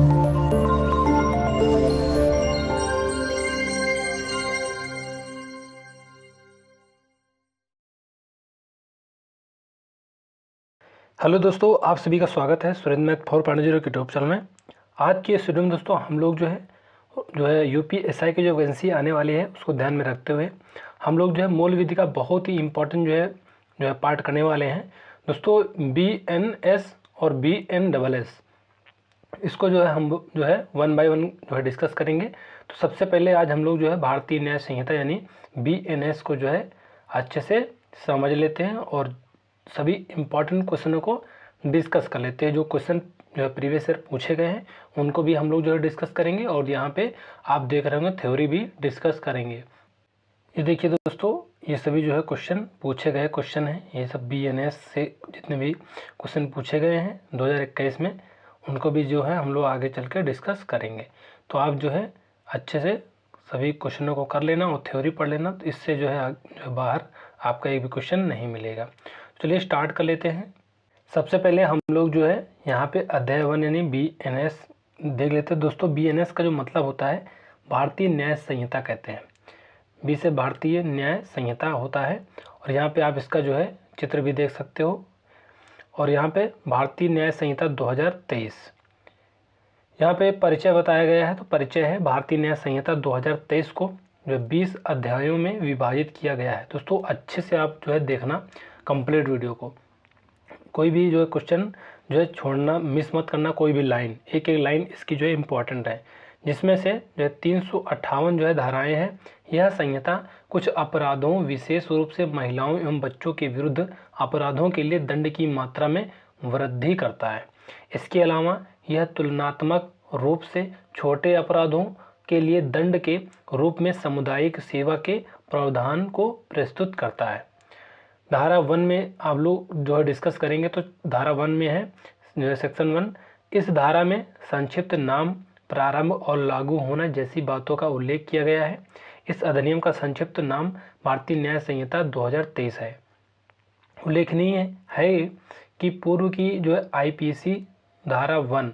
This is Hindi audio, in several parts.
हेलो दोस्तों, आप सभी का स्वागत है सुरेंद्र मैथ 4.0 के यूट्यूब चैनल में। आज के इस वीडियो में दोस्तों हम लोग जो है यूपीएसआई की जो वैकेंसी आने वाली है उसको ध्यान में रखते हुए हम लोग जो है मूल विधि का बहुत ही इम्पोर्टेंट जो है पार्ट करने वाले हैं दोस्तों। बीएनएस और बीएनडबलएस इसको जो है हम जो है 1 बाय 1 जो है डिस्कस करेंगे। तो सबसे पहले आज हम लोग जो है भारतीय न्याय संहिता यानी बीएनएस को जो है अच्छे से समझ लेते हैं और सभी इम्पॉर्टेंट क्वेश्चनों को डिस्कस कर लेते हैं। जो क्वेश्चन जो है प्रीवियस ईयर पूछे गए हैं उनको भी हम लोग जो है डिस्कस करेंगे और यहाँ पे आप देख रहे होंगे थ्योरी भी डिस्कस करेंगे। ये देखिए दोस्तों, ये सभी जो है क्वेश्चन पूछे गए क्वेश्चन हैं। ये सब बीएनएस से जितने भी क्वेश्चन पूछे गए हैं 2021 में उनको भी जो है हम लोग आगे चल के डिस्कस करेंगे। तो आप जो है अच्छे से सभी क्वेश्चनों को कर लेना और थ्योरी पढ़ लेना, तो इससे जो है बाहर आपका एक भी क्वेश्चन नहीं मिलेगा। चलिए स्टार्ट कर लेते हैं। सबसे पहले हम लोग जो है यहाँ पे अध्याय 1 यानी बीएनएस देख लेते हैं। दोस्तों बीएनएस का जो मतलब होता है भारतीय न्याय संहिता कहते हैं। बी से भारतीय न्याय संहिता होता है और यहाँ पे आप इसका जो है चित्र भी देख सकते हो। और यहाँ पे भारतीय न्याय संहिता 2023 यहाँ पे परिचय बताया गया है। तो परिचय है भारतीय न्याय संहिता 2023 को जो 20 अध्यायों में विभाजित किया गया है। दोस्तों अच्छे से आप जो है देखना कंप्लीट वीडियो को, कोई भी जो है क्वेश्चन जो है छोड़ना, मिस मत करना। कोई भी लाइन, एक एक लाइन इसकी जो है इम्पोर्टेंट है, जिसमें से जो है 358 जो है धाराएं हैं। यह संहिता कुछ अपराधों, विशेष रूप से महिलाओं एवं बच्चों के विरुद्ध अपराधों के लिए दंड की मात्रा में वृद्धि करता है। इसके अलावा यह तुलनात्मक रूप से छोटे अपराधों के लिए दंड के रूप में सामुदायिक सेवा के प्रावधान को प्रस्तुत करता है। धारा 1 में आप लोग जो है डिस्कस करेंगे। तो धारा 1 में है जो है सेक्शन 1, इस धारा में संक्षिप्त नाम, प्रारंभ और लागू होना जैसी बातों का उल्लेख किया गया है। इस अधिनियम का संक्षिप्त नाम भारतीय न्याय संहिता 2023 है। उल्लेखनीय है कि पूर्व की जो है आईपीसी धारा 1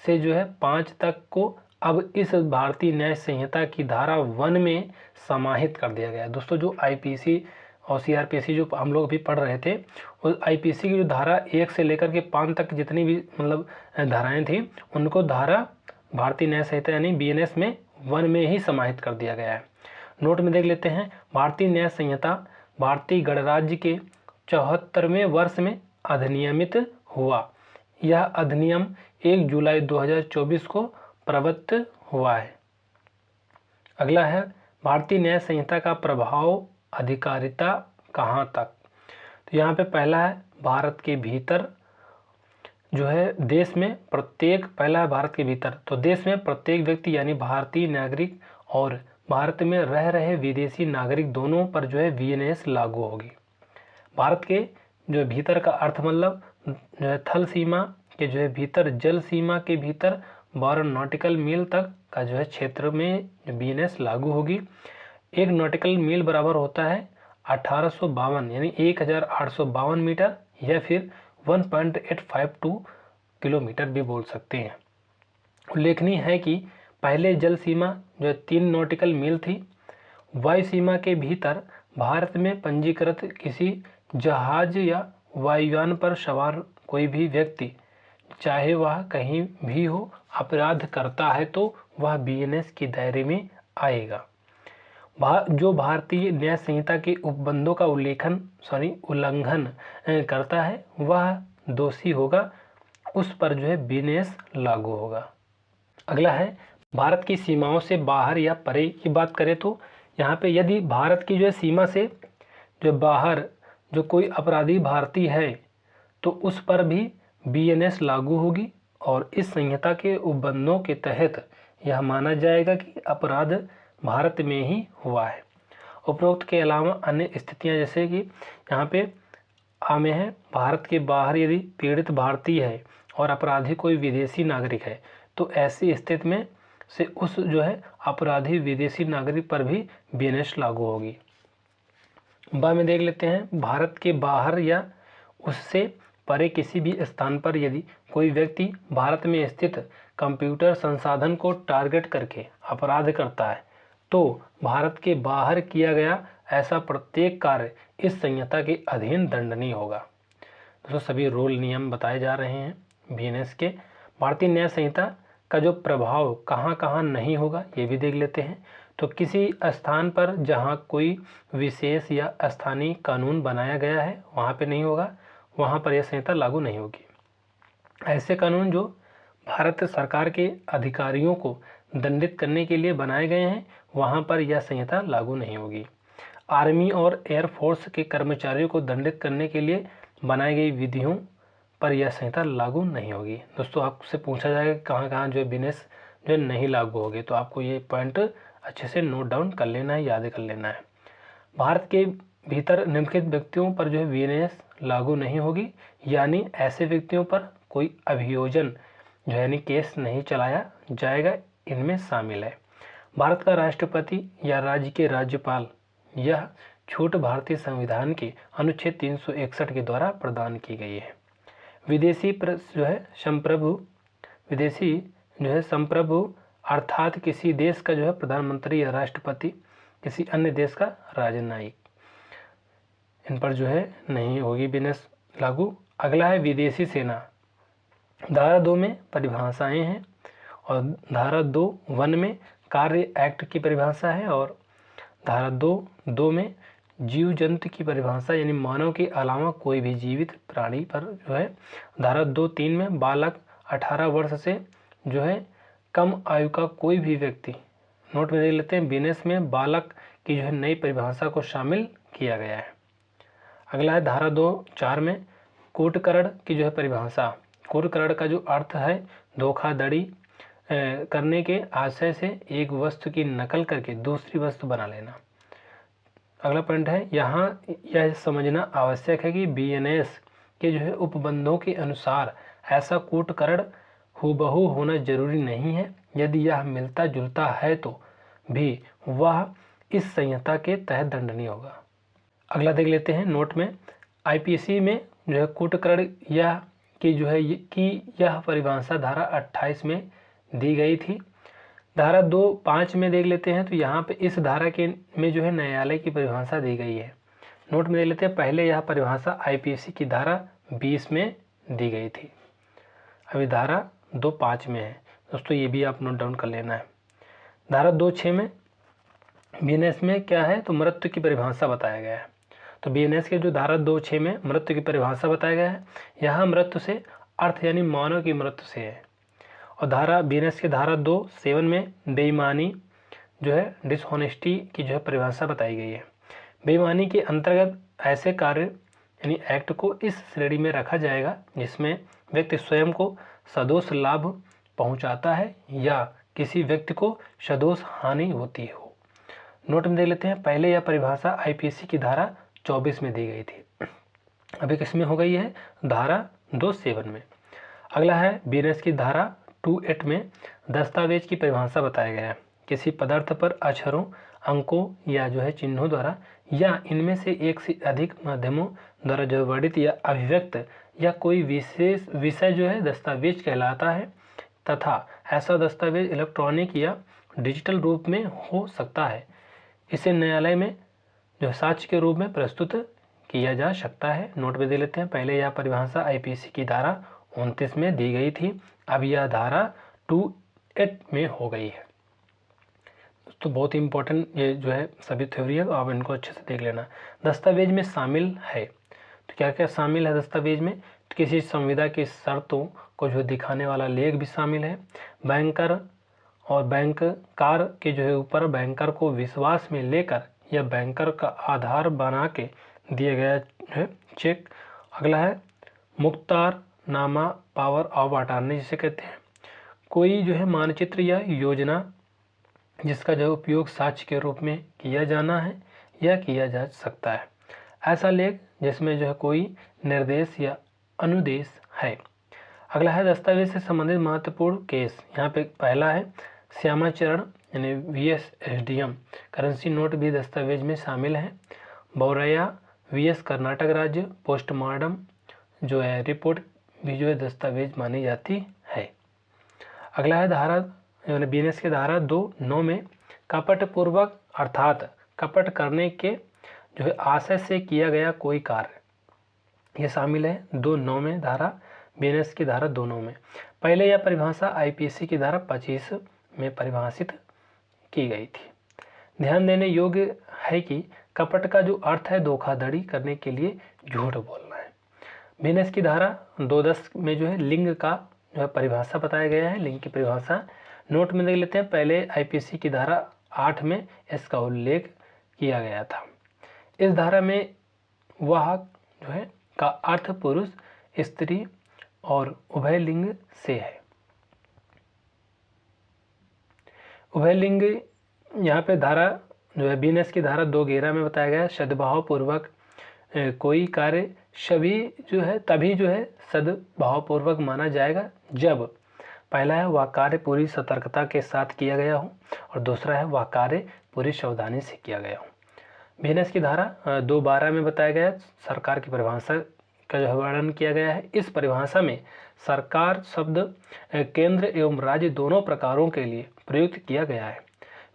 से जो है 5 तक को अब इस भारतीय न्याय संहिता की धारा 1 में समाहित कर दिया गया है। दोस्तों जो आईपीसी और सीआरपीसी जो हम लोग भी पढ़ रहे थे, उस आईपीसी की जो धारा 1 से लेकर के 5 तक जितनी भी मतलब धाराएं थी उनको धारा भारतीय न्याय संहिता यानी बीएनएस में 1 में ही समाहित कर दिया गया है। नोट में देख लेते हैं। भारतीय न्याय संहिता भारतीय गणराज्य के 74वें वर्ष में अधिनियमित हुआ। यह अधिनियम 1 जुलाई 2024 को प्रवृत्त हुआ है। अगला है भारतीय न्याय संहिता का प्रभाव अधिकारिता कहाँ तक। तो यहाँ पे पहला है भारत के भीतर जो है देश में प्रत्येक, पहला है भारत के भीतर, तो देश में प्रत्येक व्यक्ति यानी भारतीय नागरिक और भारत में रह रहे विदेशी नागरिक दोनों पर जो है बीएनएस लागू होगी। भारत के जो भीतर का अर्थ मतलब जो है थल सीमा के जो है भीतर, जल सीमा के भीतर 12 नॉटिकल मील तक का जो है क्षेत्र में बीएनएस लागू होगी। 1 नॉटिकल मील बराबर होता है 1852 यानी 1852 मीटर या फिर 1.852 किलोमीटर भी बोल सकते हैं। उल्लेखनीय है कि पहले जल सीमा जो 3 नॉटिकल मील थी। वायु सीमा के भीतर भारत में पंजीकृत किसी जहाज या वायुयान पर सवार कोई भी व्यक्ति, चाहे वह कहीं भी हो, अपराध करता है तो वह बीएनएस के दायरे में आएगा। जो भारतीय न्याय संहिता के उपबंधों का उल्लंघन करता है वह दोषी होगा, उस पर जो है बीएनएस लागू होगा। अगला है भारत की सीमाओं से बाहर या परे की बात करें तो यहाँ पे यदि भारत की जो है सीमा से जो बाहर जो कोई अपराधी भारतीय है तो उस पर भी बीएनएस लागू होगी और इस संहिता के उपबंधों के तहत यह माना जाएगा कि अपराध भारत में ही हुआ है। उपरोक्त के अलावा अन्य स्थितियां जैसे कि यहाँ पे में है भारत के बाहर यदि पीड़ित भारतीय है और अपराधी कोई विदेशी नागरिक है तो ऐसी स्थिति में से उस जो है अपराधी विदेशी नागरिक पर भी बीएनएस लागू होगी। बाद में देख लेते हैं भारत के बाहर या उससे परे किसी भी स्थान पर यदि कोई व्यक्ति भारत में स्थित कंप्यूटर संसाधन को टारगेट करके अपराध करता है तो भारत के बाहर किया गया ऐसा प्रत्येक कार्य इस संहिता के अधीन दंडनीय होगा। दोस्तों सभी रूल नियम बताए जा रहे हैं बीएनएस के। भारतीय न्याय संहिता का जो प्रभाव कहाँ कहाँ नहीं होगा ये भी देख लेते हैं। तो किसी स्थान पर जहाँ कोई विशेष या स्थानीय कानून बनाया गया है वहाँ पे नहीं होगा, वहाँ पर यह संहिता लागू नहीं होगी। ऐसे कानून जो भारत सरकार के अधिकारियों को दंडित करने के लिए बनाए गए हैं वहाँ पर यह संहिता लागू नहीं होगी। आर्मी और एयरफोर्स के कर्मचारियों को दंडित करने के लिए बनाई गई विधियों पर यह संहिता लागू नहीं होगी। दोस्तों आपसे पूछा जाएगा कहाँ कहाँ जो बीएनएस जो नहीं लागू होगी, तो आपको ये पॉइंट अच्छे से नोट डाउन कर लेना है, याद कर लेना है। भारत के भीतर निम्नलिखित व्यक्तियों पर जो है बीएनएस लागू नहीं होगी, यानी ऐसे व्यक्तियों पर कोई अभियोजन जो यानी केस नहीं चलाया जाएगा, इनमें शामिल है भारत का राष्ट्रपति या राज्य के राज्यपाल। यह छूट भारतीय संविधान के अनुच्छेद 361 के द्वारा प्रदान की गई है। विदेशी संप्रभु अर्थात किसी देश का जो है प्रधानमंत्री या राष्ट्रपति, किसी अन्य देश का राजनयिक, इन पर जो है नहीं होगी बीएनएस लागू। अगला है विदेशी सेना। धारा 2 में परिभाषाएं हैं और धारा 2(1) में कार्य एक्ट की परिभाषा है और धारा 2(2) में जीव जंतु की परिभाषा यानी मानव के अलावा कोई भी जीवित प्राणी पर जो है। धारा 2(3) में बालक 18 वर्ष से जो है कम आयु का कोई भी व्यक्ति। नोट में देख लेते हैं बीएनएस में बालक की जो है नई परिभाषा को शामिल किया गया है। अगला है धारा 2(4) में कूटकरण की जो है परिभाषा। कूटकरण का जो अर्थ है धोखाधड़ी करने के आशय से एक वस्तु की नकल करके दूसरी वस्तु बना लेना। अगला पॉइंट है यहाँ यह समझना आवश्यक है कि बीएनएस के जो है उपबंधों के अनुसार ऐसा कूटकरण हूबहू होना जरूरी नहीं है। यदि यह मिलता जुलता है तो भी वह इस संहिता के तहत दंडनीय होगा। अगला देख लेते हैं नोट में आईपीसी में जो है कूटकरण यह की जो है कि यह परिभाषा धारा 28 में दी गई थी। धारा 2(5) में देख लेते हैं तो यहाँ पे इस धारा के में जो है न्यायालय की परिभाषा दी गई है। नोट में देख लेते हैं पहले यह परिभाषा आईपीसी की धारा 20 में दी गई थी, अभी धारा 2(5) में है। दोस्तों ये भी आप नोट डाउन कर लेना है। धारा 2(6) में बीएनएस में क्या है तो मृत्यु की परिभाषा बताया गया है। तो बीएनएस के जो धारा 2(6) में मृत्यु की परिभाषा बताया गया है, यहाँ मृत्यु से अर्थ यानी मानव की मृत्यु से है। और धारा बीएनएस के धारा 2(7) में बेईमानी जो है डिसऑनेस्टी की जो है परिभाषा बताई गई है। बेईमानी के अंतर्गत ऐसे कार्य यानी एक्ट को इस श्रेणी में रखा जाएगा जिसमें व्यक्ति स्वयं को सदोष लाभ पहुंचाता है या किसी व्यक्ति को सदोष हानि होती हो। नोट में देख लेते हैं पहले यह परिभाषा आईपीसी की धारा 24 में दी गई थी, अभी किसमें हो गई है धारा 2(7) में। अगला है बीएनएस की धारा 2(8) में दस्तावेज की परिभाषा बताया गया है। किसी पदार्थ पर अक्षरों अंकों या जो है चिन्हों द्वारा या इनमें से एक से अधिक माध्यमों द्वारा जो वर्णित या अभिव्यक्त या कोई विशेष विषय जो है दस्तावेज कहलाता है तथा ऐसा दस्तावेज इलेक्ट्रॉनिक या डिजिटल रूप में हो सकता है। इसे न्यायालय में जो साक्ष्य के रूप में प्रस्तुत किया जा सकता है। नोट में दे लेते हैं पहले यह परिभाषा आईपीसी की धारा 29 में दी गई थी, अब यह धारा 2(8) में हो गई है। तो बहुत ही इंपॉर्टेंट ये जो है सभी थ्योरी है, तो आप इनको अच्छे से देख लेना। दस्तावेज में शामिल है तो क्या क्या शामिल है दस्तावेज में, तो किसी संविदा की शर्तों को जो दिखाने वाला लेख भी शामिल है। बैंकर और बैंककार के जो है ऊपर बैंकर को विश्वास में लेकर या बैंकर का आधार बना के दिया गया है चेक। अगला है मुख्तारनामा पावर ऑफ अटॉर्नी जिसे कहते हैं। कोई जो है मानचित्र या योजना जिसका जो उपयोग साक्ष्य के रूप में किया जाना है या किया जा सकता है। ऐसा लेख जिसमें जो है कोई निर्देश या अनुदेश है। अगला है दस्तावेज से संबंधित महत्वपूर्ण केस। यहाँ पे पहला है श्यामाचरण यानी VSSDM करेंसी नोट भी दस्तावेज में शामिल है। बौरैया VS कर्नाटक राज्य पोस्टमार्टम जो है रिपोर्ट भी जो है दस्तावेज मानी जाती है। अगला है धारा यानी बीएनएस की धारा 2(9) में कपटपूर्वक अर्थात कपट करने के जो है आशय से किया गया कोई कार्य, ये शामिल है 2(9) में धारा बीएनएस की धारा 2(9) में। पहले यह परिभाषा आईपीसी की धारा 25 में परिभाषित की गई थी। ध्यान देने योग्य है कि कपट का जो अर्थ है धोखाधड़ी करने के लिए झूठ बोलना है। बीएनएस की धारा 2(10) में जो है लिंग का जो है परिभाषा बताया गया है। लिंग की परिभाषा नोट में देख लेते हैं। पहले आईपीसी की धारा 8 में इसका उल्लेख किया गया था। इस धारा में वह जो है का अर्थ पुरुष, स्त्री और उभय लिंग से है। उभय लिंग यहाँ पे धारा जो है बीएनएस की धारा 2(11) में बताया गया है। सद्भाव पूर्वक कोई कार्य सभी जो है तभी जो है सद्भाव पूर्वक माना जाएगा जब पहला है वह कार्य पूरी सतर्कता के साथ किया गया हो और दूसरा है वह कार्य पूरी सावधानी से किया गया हो। बीएनएस की धारा 2(12) में बताया गया सरकार की परिभाषा का जो वर्णन किया गया है। इस परिभाषा में सरकार शब्द केंद्र एवं राज्य दोनों प्रकारों के लिए प्रयुक्त किया गया है।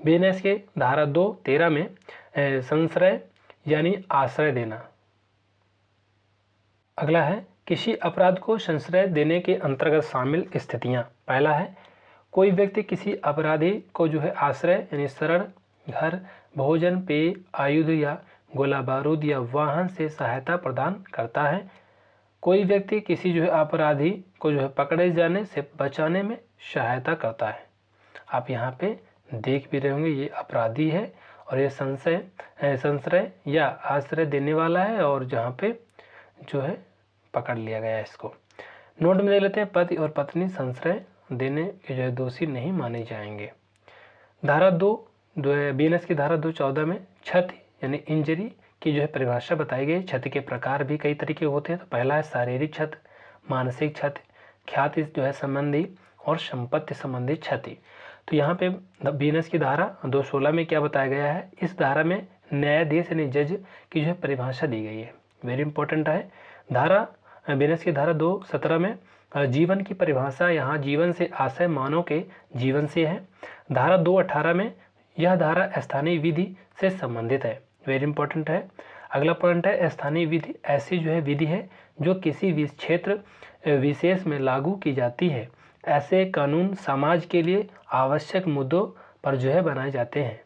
बीएनएस के धारा 2(13) में संश्रय यानी आश्रय देना। अगला है किसी अपराध को संश्रय देने के अंतर्गत शामिल स्थितियां। पहला है कोई व्यक्ति किसी अपराधी को जो है आश्रय यानी शरण, घर, भोजन, पेय, आयुध या गोला बारूद या वाहन से सहायता प्रदान करता है। कोई व्यक्ति किसी जो है अपराधी को जो है पकड़े जाने से बचाने में सहायता करता है। आप यहाँ पे देख भी रहे होंगे ये अपराधी है और ये संश्रय या आश्रय देने वाला है और जहाँ पे जो है पकड़ लिया गया है इसको। नोट में देख लेते हैं पति और पत्नी संश्रय देने के जो है दोषी नहीं माने जाएंगे। धारा 2 बीएनएस की धारा 2(14) में क्षति यानी इंजरी की जो है परिभाषा बताई गई। क्षति के प्रकार भी कई तरीके होते हैं। तो पहला है शारीरिक क्षति, मानसिक क्षति, ख्याति जो है संबंधी और संपत्ति संबंधी क्षति। तो यहाँ पे बीएनएस की धारा 2(16) में क्या बताया गया है, इस धारा में न्यायाधीश यानी जज की जो है परिभाषा दी गई है। वेरी इंपॉर्टेंट है। धारा बीएनएस की धारा 2(17) में जीवन की परिभाषा, यहाँ जीवन से आशय मानव के जीवन से है। धारा 2(18) में यह धारा स्थानीय विधि से संबंधित है। वेरी इंपॉर्टेंट है। अगला पॉइंट है स्थानीय विधि ऐसी जो है विधि है जो किसी क्षेत्र विशेष में लागू की जाती है। ऐसे कानून समाज के लिए आवश्यक मुद्दों पर जो है बनाए जाते हैं।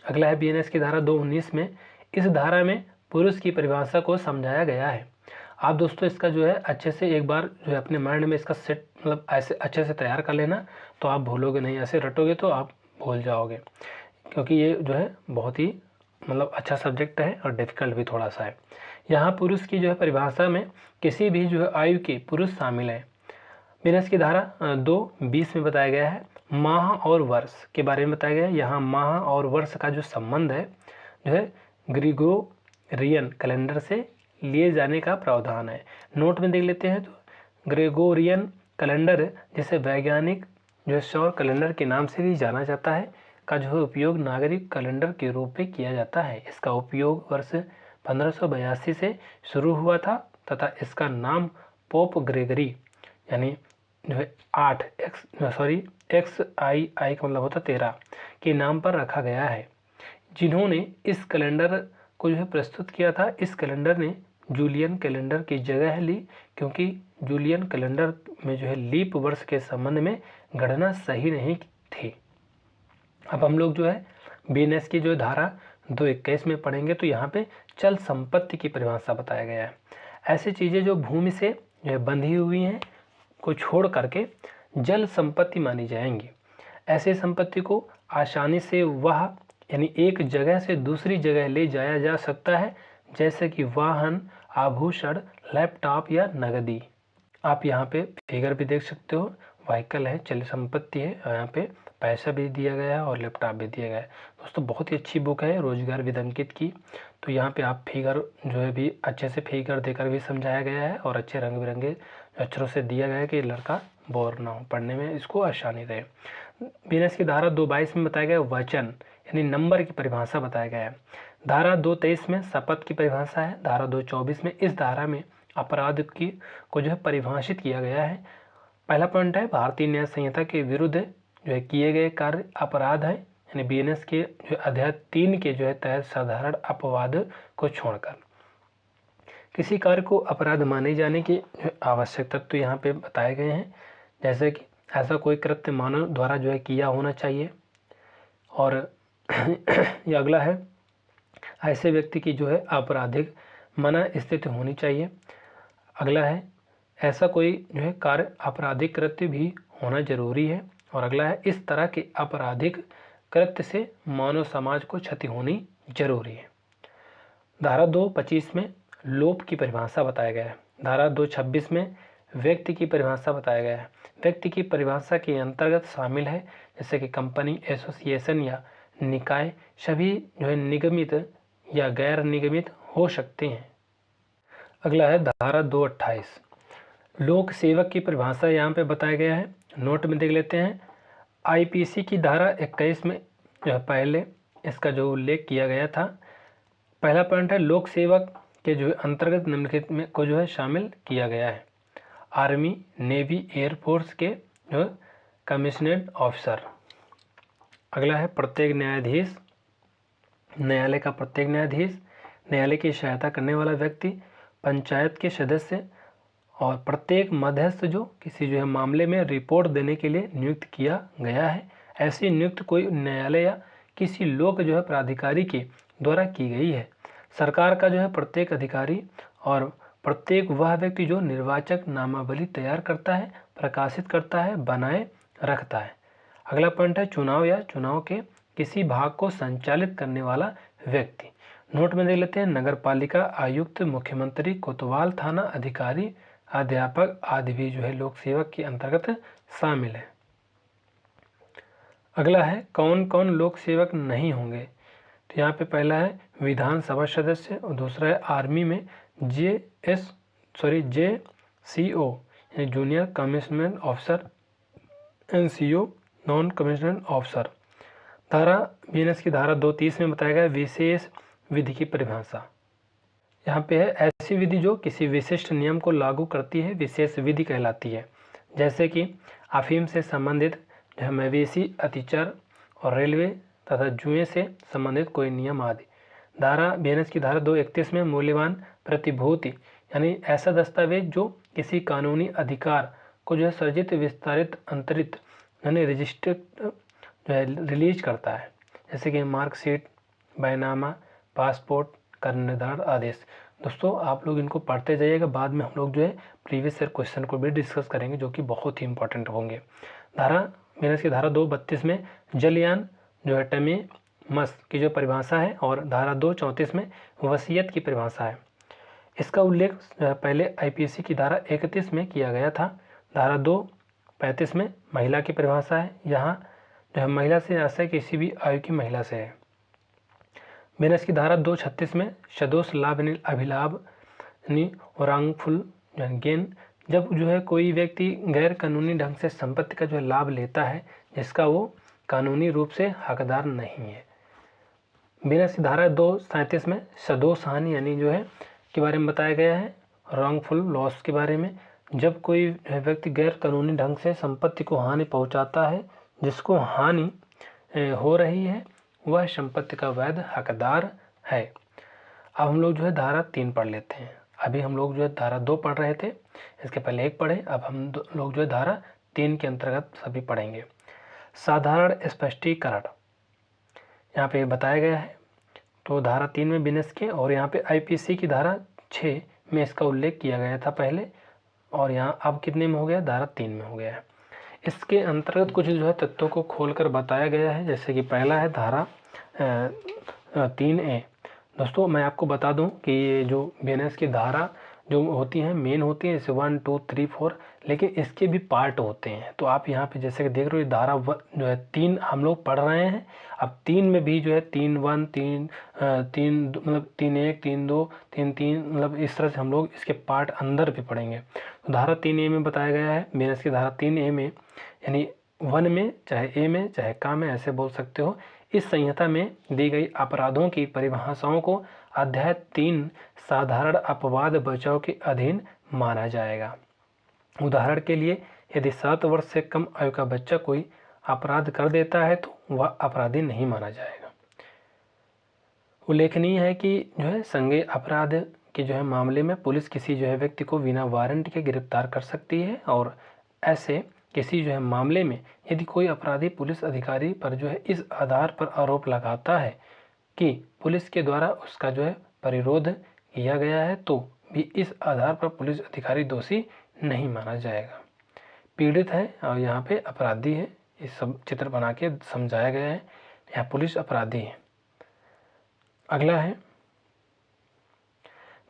अगला है बीएनएस की धारा 2(19) में इस धारा में पुरुष की परिभाषा को समझाया गया है। आप दोस्तों इसका जो है अच्छे से एक बार जो है अपने माइंड में इसका सेट मतलब ऐसे अच्छे से तैयार कर लेना, तो आप भूलोगे नहीं। ऐसे रटोगे तो आप भूल जाओगे, क्योंकि ये जो है बहुत ही मतलब अच्छा सब्जेक्ट है और डिफिकल्ट भी थोड़ा सा है। यहाँ पुरुष की जो है परिभाषा में किसी भी जो है आयु के पुरुष शामिल है। बीएनएस की धारा 2(20) में बताया गया है माह और वर्ष के बारे में बताया गया है। यहाँ माह और वर्ष का जो संबंध है जो है ग्रेगोरियन कैलेंडर से लिए जाने का प्रावधान है। नोट में देख लेते हैं। तो ग्रेगोरियन कैलेंडर जिसे वैज्ञानिक जो है सौर कैलेंडर के नाम से भी जाना जाता है का जो है उपयोग नागरिक कैलेंडर के रूप में किया जाता है। इसका उपयोग वर्ष 1582 से शुरू हुआ था तथा इसका नाम पोप ग्रेगरी यानी जो है XII का मतलब होता 13 के नाम पर रखा गया है, जिन्होंने इस कैलेंडर को जो है प्रस्तुत किया था। इस कैलेंडर ने जूलियन कैलेंडर की जगह ली, क्योंकि जूलियन कैलेंडर में जो है लीप वर्ष के संबंध में गणना सही नहीं थी। अब हम लोग जो है बीएनएस की जो धारा 2(21) में पढ़ेंगे तो यहाँ पे चल संपत्ति की परिभाषा बताया गया है। ऐसी चीज़ें जो भूमि से जो है बंधी हुई हैं को छोड़ करके जल संपत्ति मानी जाएंगी। ऐसे संपत्ति को आसानी से वह यानी एक जगह से दूसरी जगह ले जाया जा सकता है, जैसे कि वाहन, आभूषण, लैपटॉप या नगदी। आप यहाँ पे फिगर भी देख सकते हो, व्हीकल है, चल संपत्ति है, यहाँ पे पैसा भी दिया गया है और लैपटॉप भी दिया गया है। दोस्तों बहुत ही अच्छी बुक है रोजगार विदंकित की। तो यहाँ पे आप फिगर जो है भी अच्छे से फिगर देकर भी समझाया गया है और अच्छे रंग बिरंगे अक्षरों से दिया गया है कि लड़का बोर ना हो, पढ़ने में इसको आसानी रहे। बीएनएस की धारा 2(22) में बताया गया वचन यानी नंबर की परिभाषा बताया गया है। धारा 2(23) में शपथ की परिभाषा है। धारा 2(24) में इस धारा में अपराध की को जो है परिभाषित किया गया है। पहला पॉइंट है भारतीय न्याय संहिता के विरुद्ध जो है किए गए कार्य अपराध है, यानी बीएनएस के जो अध्याय 3 के जो है तहत साधारण अपवाद को छोड़कर किसी कार्य को अपराध माने जाने के आवश्यक तत्व तो यहाँ पे बताए गए हैं, जैसे कि ऐसा कोई कृत्य मानव द्वारा जो है किया होना चाहिए। और ये अगला है, ऐसे व्यक्ति की जो है आपराधिक मना स्थिति होनी चाहिए। अगला है, ऐसा कोई जो है कार्य आपराधिक कृत्य भी होना जरूरी है। और अगला है, इस तरह के आपराधिक कृत्य से मानव समाज को क्षति होनी जरूरी है। धारा 225 में लोप की परिभाषा बताया गया है। धारा 226 में व्यक्ति की परिभाषा बताया गया है। व्यक्ति की परिभाषा के अंतर्गत शामिल है जैसे कि कंपनी, एसोसिएशन या निकाय, सभी जो है निगमित या गैर निगमित हो सकते हैं। अगला है धारा 228, लोक सेवक की परिभाषा यहाँ पे बताया गया है, नोट में देख लेते हैं। आईपीसी की धारा 21 में जो है पहले इसका जो उल्लेख किया गया था। पहला पॉइंट है, लोक सेवक के जो है अंतर्गत निम्नलिखित में को जो है शामिल किया गया है। आर्मी, नेवी, एयरफोर्स के जो कमिश्नर्ड ऑफिसर। अगला है, प्रत्येक न्यायाधीश, न्यायालय का प्रत्येक न्यायाधीश, न्यायालय की सहायता करने वाला व्यक्ति, पंचायत के सदस्य और प्रत्येक मध्यस्थ जो किसी जो है मामले में रिपोर्ट देने के लिए नियुक्त किया गया है। ऐसी नियुक्त कोई न्यायालय या किसी लोक जो है प्राधिकारी के द्वारा की गई है। सरकार का जो है प्रत्येक अधिकारी और प्रत्येक वह व्यक्ति जो निर्वाचक नामावली तैयार करता है, प्रकाशित करता है, बनाए रखता है। अगला पॉइंट है, चुनाव या चुनाव के किसी भाग को संचालित करने वाला व्यक्ति। नोट में देख लेते हैं, नगर पालिका आयुक्त, मुख्यमंत्री, कोतवाल, थाना अधिकारी, अध्यापक आदि भी जो है लोक सेवक के अंतर्गत शामिल है। अगला है, कौन कौन लोक सेवक नहीं होंगे। तो यहाँ पे पहला है विधानसभा सदस्य और दूसरा है आर्मी में JCO यानी junior commissioner officer, NCO non commissioner officer. धारा बीएनएस की धारा 230 में बताया गया विशेष विधि की परिभाषा। यहाँ पे है, ऐसी विधि जो किसी विशिष्ट नियम को लागू करती है विशेष विधि कहलाती है, जैसे कि अफीम से संबंधित मवेशी अतिचर और रेलवे तथा जुए से संबंधित कोई नियम आदि। धारा बीएनएस की धारा 231 में मूल्यवान प्रतिभूति यानी ऐसा दस्तावेज जो किसी कानूनी अधिकार को जो है सर्जित, विस्तारित, अंतरित यानी रजिस्टर्ड जो है रिलीज करता है, जैसे कि मार्कशीट, बैनामा, पासपोर्ट, कर निर्धारण आदेश। दोस्तों आप लोग इनको पढ़ते जाइएगा, बाद में हम लोग जो है प्रीवियस ईयर क्वेश्चन को भी डिस्कस करेंगे जो कि बहुत ही इंपॉर्टेंट होंगे। धारा बीएनएस की धारा 232 में जलयान जो है टमेमस की जो परिभाषा है और धारा 234 में वसीयत की परिभाषा है। इसका उल्लेख पहले आईपीसी की धारा 31 में किया गया था। धारा 235 में महिला की परिभाषा है, यहाँ जो है महिला से आशय किसी भी आयु की महिला से है। बीएनएस की धारा 236 में सदोष लाभ यानी अभिलाभ यानी wrongful गेन, जब जो है कोई व्यक्ति गैर कानूनी ढंग से संपत्ति का जो लाभ लेता है जिसका वो कानूनी रूप से हकदार नहीं है। बीएनएस की धारा 237 में सदोष हानि यानी जो है के बारे में बताया गया है, रॉन्गफुल लॉस के बारे में, जब कोई व्यक्ति गैर कानूनी ढंग से संपत्ति को हानि पहुंचाता है, जिसको हानि हो रही है वह संपत्ति का वैध हकदार है। अब हम लोग जो है धारा 3 पढ़ लेते हैं। अभी हम लोग जो है धारा 2 पढ़ रहे थे, इसके पहले 1 पढ़े, अब हम लोग जो है धारा 3 के अंतर्गत सभी पढ़ेंगे। साधारण स्पष्टीकरण यहाँ पे बताया गया है, तो धारा 3 में बीएनएस के और यहाँ पे आईपीसी की धारा 6 में इसका उल्लेख किया गया था पहले, और यहाँ अब कितने में हो गया, धारा 3 में हो गया है। इसके अंतर्गत कुछ जो है तत्वों को खोलकर बताया गया है, जैसे कि पहला है धारा 3A। दोस्तों मैं आपको बता दूं कि ये जो बीएनएस की धारा जो होती हैं मेन होती है जैसे 1, 2, 3, 4, लेकिन इसके भी पार्ट होते हैं। तो आप यहाँ पे जैसे कि देख रहे हो धारा जो है 3 हम लोग पढ़ रहे हैं, अब 3 में भी जो है 3(1), 3 मतलब 3(1), 3(2), 3(3) मतलब इस तरह से हम लोग इसके पार्ट अंदर भी पढ़ेंगे। तो धारा 3A में बताया गया है, बीएनएस की धारा 3A में यानी 1 में चाहे ए में चाहे का में ऐसे बोल सकते हो, इस संहिता में दी गई अपराधों की परिभाषाओं को अध्याय 3 साधारण अपवाद बचाव के अधीन माना जाएगा। उदाहरण के लिए यदि 7 वर्ष से कम आयु का बच्चा कोई अपराध कर देता है तो वह अपराधी नहीं माना जाएगा। उल्लेखनीय है कि जो है संज्ञेय अपराध के जो है मामले में पुलिस किसी जो है व्यक्ति को बिना वारंट के गिरफ्तार कर सकती है, और ऐसे किसी जो है मामले में यदि कोई अपराधी पुलिस अधिकारी पर जो है इस आधार पर आरोप लगाता है कि पुलिस के द्वारा उसका जो है परिरोध किया गया है, तो भी इस आधार पर पुलिस अधिकारी दोषी नहीं माना जाएगा। पीड़ित है और यहाँ पे अपराधी है, इस सब चित्र बना के समझाया गया है। यहाँ पुलिस अपराधी है। अगला है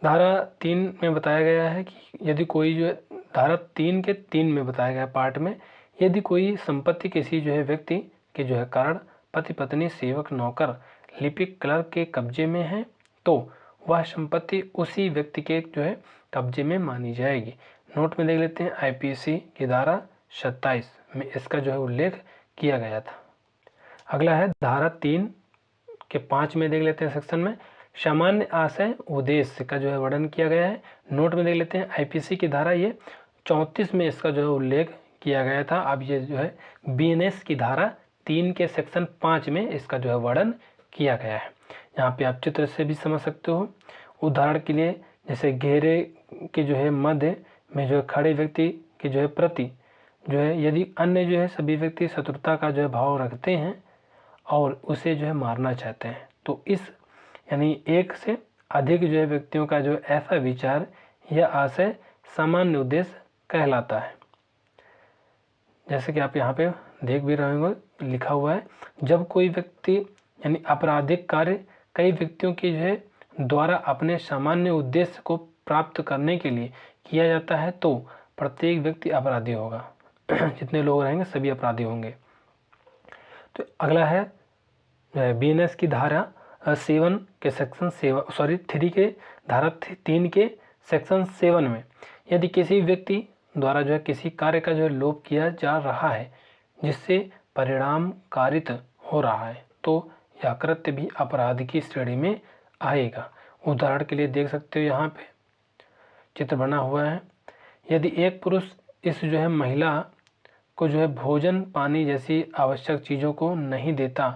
धारा 3 में बताया गया है कि यदि कोई जो है धारा 3 के 3 में बताया गया पार्ट में, यदि कोई संपत्ति किसी जो है व्यक्ति के जो है कारण पति पत्नी सेवक नौकर लिपिक क्लर्क के कब्जे में है तो वह संपत्ति उसी व्यक्ति के जो है कब्जे में मानी जाएगी। नोट में देख लेते हैं, आईपीसी की धारा 27 में इसका जो है उल्लेख किया गया था। अगला है धारा 3 के 5 में देख लेते हैं सेक्शन में, सामान्य आशय उद्देश्य का जो है वर्णन किया गया है। नोट में देख लेते हैं, आईपीसी की धारा ये 34 में इसका जो है उल्लेख किया गया था। अब ये जो है बीएनएस की धारा 3 के सेक्शन 5 में इसका जो है वर्णन किया गया है। यहाँ पे आप चित्र से भी समझ सकते हो। उदाहरण के लिए जैसे घेरे के जो है मध्य में जो है खड़े व्यक्ति के जो है प्रति जो है यदि अन्य जो है सभी व्यक्ति शत्रुता का जो है भाव रखते हैं और उसे जो है मारना चाहते हैं, तो इस यानी एक से अधिक जो है व्यक्तियों का जो ऐसा विचार या आशय सामान्य उद्देश्य कहलाता है। जैसे कि आप यहाँ पे देख भी रहे होंगे, लिखा हुआ है, जब कोई व्यक्ति यानी आपराधिक कार्य कई व्यक्तियों के जो है द्वारा अपने सामान्य उद्देश्य को प्राप्त करने के लिए किया जाता है तो प्रत्येक व्यक्ति अपराधी होगा। जितने लोग रहेंगे सभी अपराधी होंगे। तो अगला है बीएनएस की धारा 7 के सेक्शन 3 के धारा 3 के सेक्शन 7 में यदि किसी व्यक्ति द्वारा जो है किसी कार्य का जो है लोप किया जा रहा है जिससे परिणाम कारित हो रहा है तो यह कृत्य भी अपराध की श्रेणी में आएगा। उदाहरण के लिए देख सकते हो यहाँ पे चित्र बना हुआ है, यदि एक पुरुष इस जो है महिला को जो है भोजन पानी जैसी आवश्यक चीज़ों को नहीं देता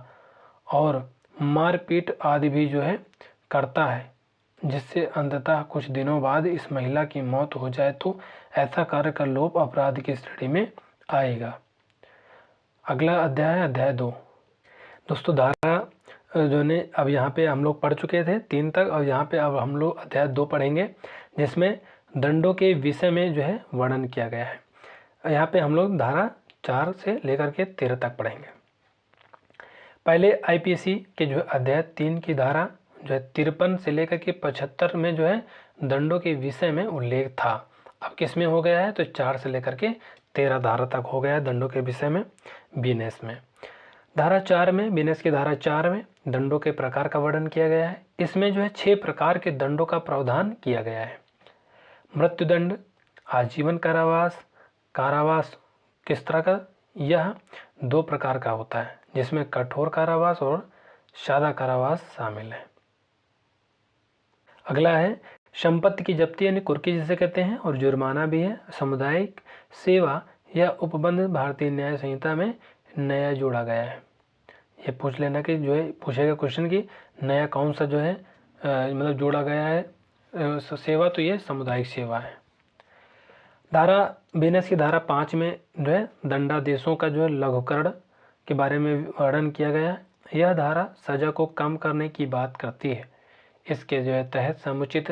और मारपीट आदि भी जो है करता है जिससे अंततः कुछ दिनों बाद इस महिला की मौत हो जाए तो ऐसा कार्य का लोप अपराध की श्रेणी में आएगा। अगला अध्याय है अध्याय 2। दोस्तों धारा जो ने अब यहाँ पे हम लोग पढ़ चुके थे 3 तक, और यहाँ पे अब हम लोग अध्याय 2 पढ़ेंगे जिसमें दंडों के विषय में जो है वर्णन किया गया है। यहाँ पे हम लोग धारा 4 से लेकर के 13 तक पढ़ेंगे। पहले आईपीसी के जो है अध्याय 3 की धारा जो है 53 से लेकर के 75 में जो है दंडों के विषय में उल्लेख था। अब किस में हो गया है तो 4 से लेकर के 13 धारा तक हो गया है दंडों के विषय में बीएनएस में। धारा 4 में बीएनएस की धारा 4 में दंडों के प्रकार का वर्णन किया गया है। इसमें जो है 6 प्रकार के दंडों का प्रावधान किया गया है। मृत्युदंड, आजीवन कारावास, कारावास किस तरह का, यह 2 प्रकार का होता है जिसमें कठोर कारावास और सादा कारावास शामिल है। अगला है संपत्ति की जब्ती यानी कुर्की जिसे कहते हैं, और जुर्माना भी है। सामुदायिक सेवा या उपबंध भारतीय न्याय संहिता में नया जोड़ा गया है। ये पूछ लेना कि जो है पूछेगा क्वेश्चन की नया कौन सा जो है मतलब जोड़ा गया है सेवा, तो ये सामुदायिक सेवा है। धारा बीएनएस की धारा 5 में जो है दंडादेशों का जो है लघुकरण के बारे में वर्णन किया गया है। यह धारा सजा को कम करने की बात करती है। इसके जो है तहत समुचित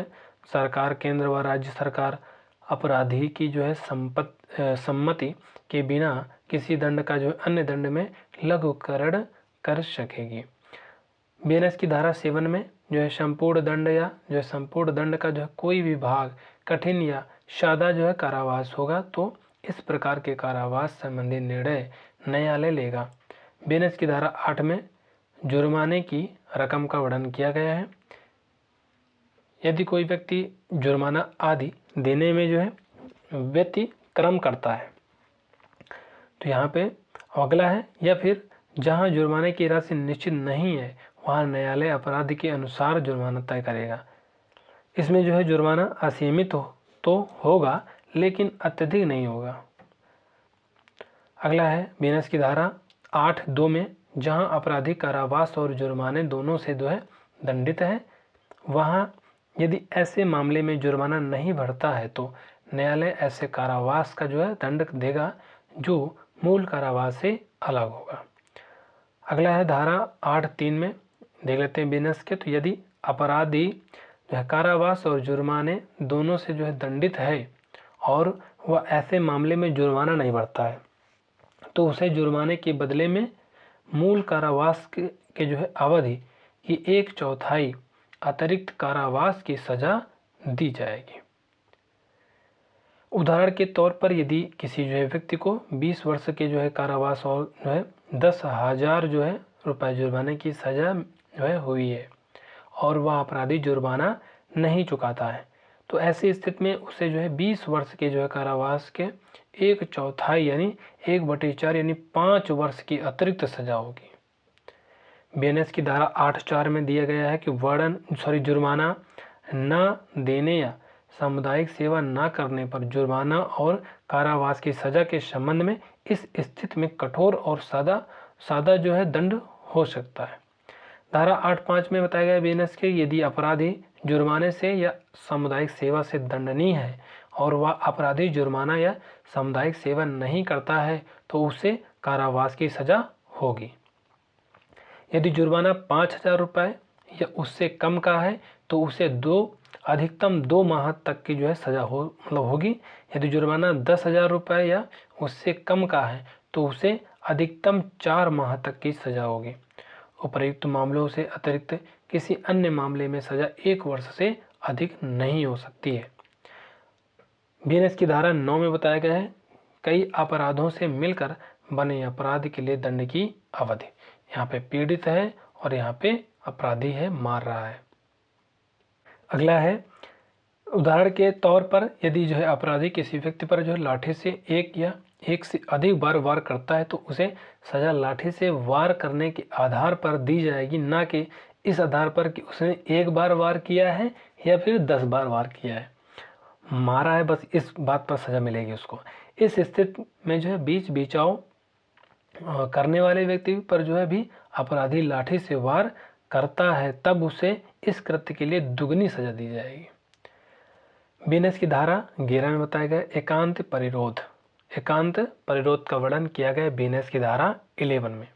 सरकार केंद्र व राज्य सरकार अपराधी की जो है सम्मति के बिना किसी दंड का जो है अन्य दंड में लघुकरण कर सकेगी। बीएनएस की धारा 7 में जो है संपूर्ण दंड या जो है संपूर्ण दंड का जो है कोई भी भाग कठिन या सादा जो है कारावास होगा तो इस प्रकार के कारावास संबंधी निर्णय न्यायालय लेगा। बीएनएस की धारा 8 में जुर्माने की रकम का वर्णन किया गया है। यदि कोई व्यक्ति जुर्माना आदि देने में जो है व्यतिक्रम करता है तो यहाँ पे अगला है, या फिर जहाँ जुर्माने की राशि निश्चित नहीं है वहाँ न्यायालय अपराध के अनुसार जुर्माना तय करेगा। इसमें जो है जुर्माना असीमित तो होगा लेकिन अत्यधिक नहीं होगा। अगला है बीएनएस की धारा 8(2) में, जहां अपराधी कारावास और जुर्माने दोनों से जो है दंडित है, वहां यदि ऐसे मामले में जुर्माना नहीं भरता है तो न्यायालय ऐसे कारावास का जो है दंड देगा जो मूल कारावास से अलग होगा। अगला है धारा 8(3) में, देख लेते हैं बीएनएस के। तो यदि अपराधी जो है कारावास और जुर्माने दोनों से जो है दंडित है और वह ऐसे मामले में जुर्माना नहीं भरता है तो उसे जुर्माने के बदले में मूल कारावास के जो है अवधि की 1/4 अतिरिक्त कारावास की सजा दी जाएगी। उदाहरण के तौर पर यदि किसी जो है व्यक्ति को 20 वर्ष के जो है कारावास और जो है 10,000 जो है रुपये जुर्माने की सजा जो है हुई है और वह अपराधी जुर्माना नहीं चुकाता है, तो ऐसी स्थिति में उसे जो है 20 वर्ष के जो है कारावास के 1/4 यानी 1/4 यानी 5 वर्ष की अतिरिक्त सजा होगी। बीएनएस की धारा 8(4) में दिया गया है कि जुर्माना न देने या सामुदायिक सेवा न करने पर जुर्माना और कारावास की सजा के संबंध में इस स्थिति में कठोर और सादा जो है दंड हो सकता है। धारा 8(5) में बताया गया बीएनएस के, यदि अपराधी जुर्माने से या सामुदायिक सेवा से दंडनीय है और वह अपराधी जुर्माना या सामुदायिक सेवा नहीं करता है तो उसे कारावास की सजा होगी। यदि जुर्माना 5,000 रुपये या उससे कम का है तो उसे अधिकतम 2 माह तक की जो है सजा होगी। यदि जुर्माना 10,000 रुपये या उससे कम का है तो उसे अधिकतम 4 माह तक की सजा होगी। उपर्युक्त मामलों से अतिरिक्त किसी अन्य मामले में सजा 1 वर्ष से अधिक नहीं हो सकती है। बीएनएस की धारा 9 में बताया गया है, कई अपराधों से मिलकर बने अपराध के लिए दंड की अवधि। यहाँ पे पीड़ित है और यहाँ पे अपराधी है, मार रहा है। अगला है, उदाहरण के तौर पर यदि जो है अपराधी किसी व्यक्ति पर जो है लाठी से एक से अधिक बार वार करता है तो उसे सजा लाठी से वार करने के आधार पर दी जाएगी, ना कि इस आधार पर कि उसने 1 बार वार किया है या फिर 10 बार वार किया है, मारा है, बस इस बात पर सजा मिलेगी उसको। इस स्थिति में जो है बीच बिचाव करने वाले व्यक्ति पर जो है भी अपराधी लाठी से वार करता है तब उसे इस कृत्य के लिए दुगनी सजा दी जाएगी। बीएनएस की धारा 11 में बताया गया एकांत परिरोध का वर्णन किया गया बीएनएस की धारा 11 में।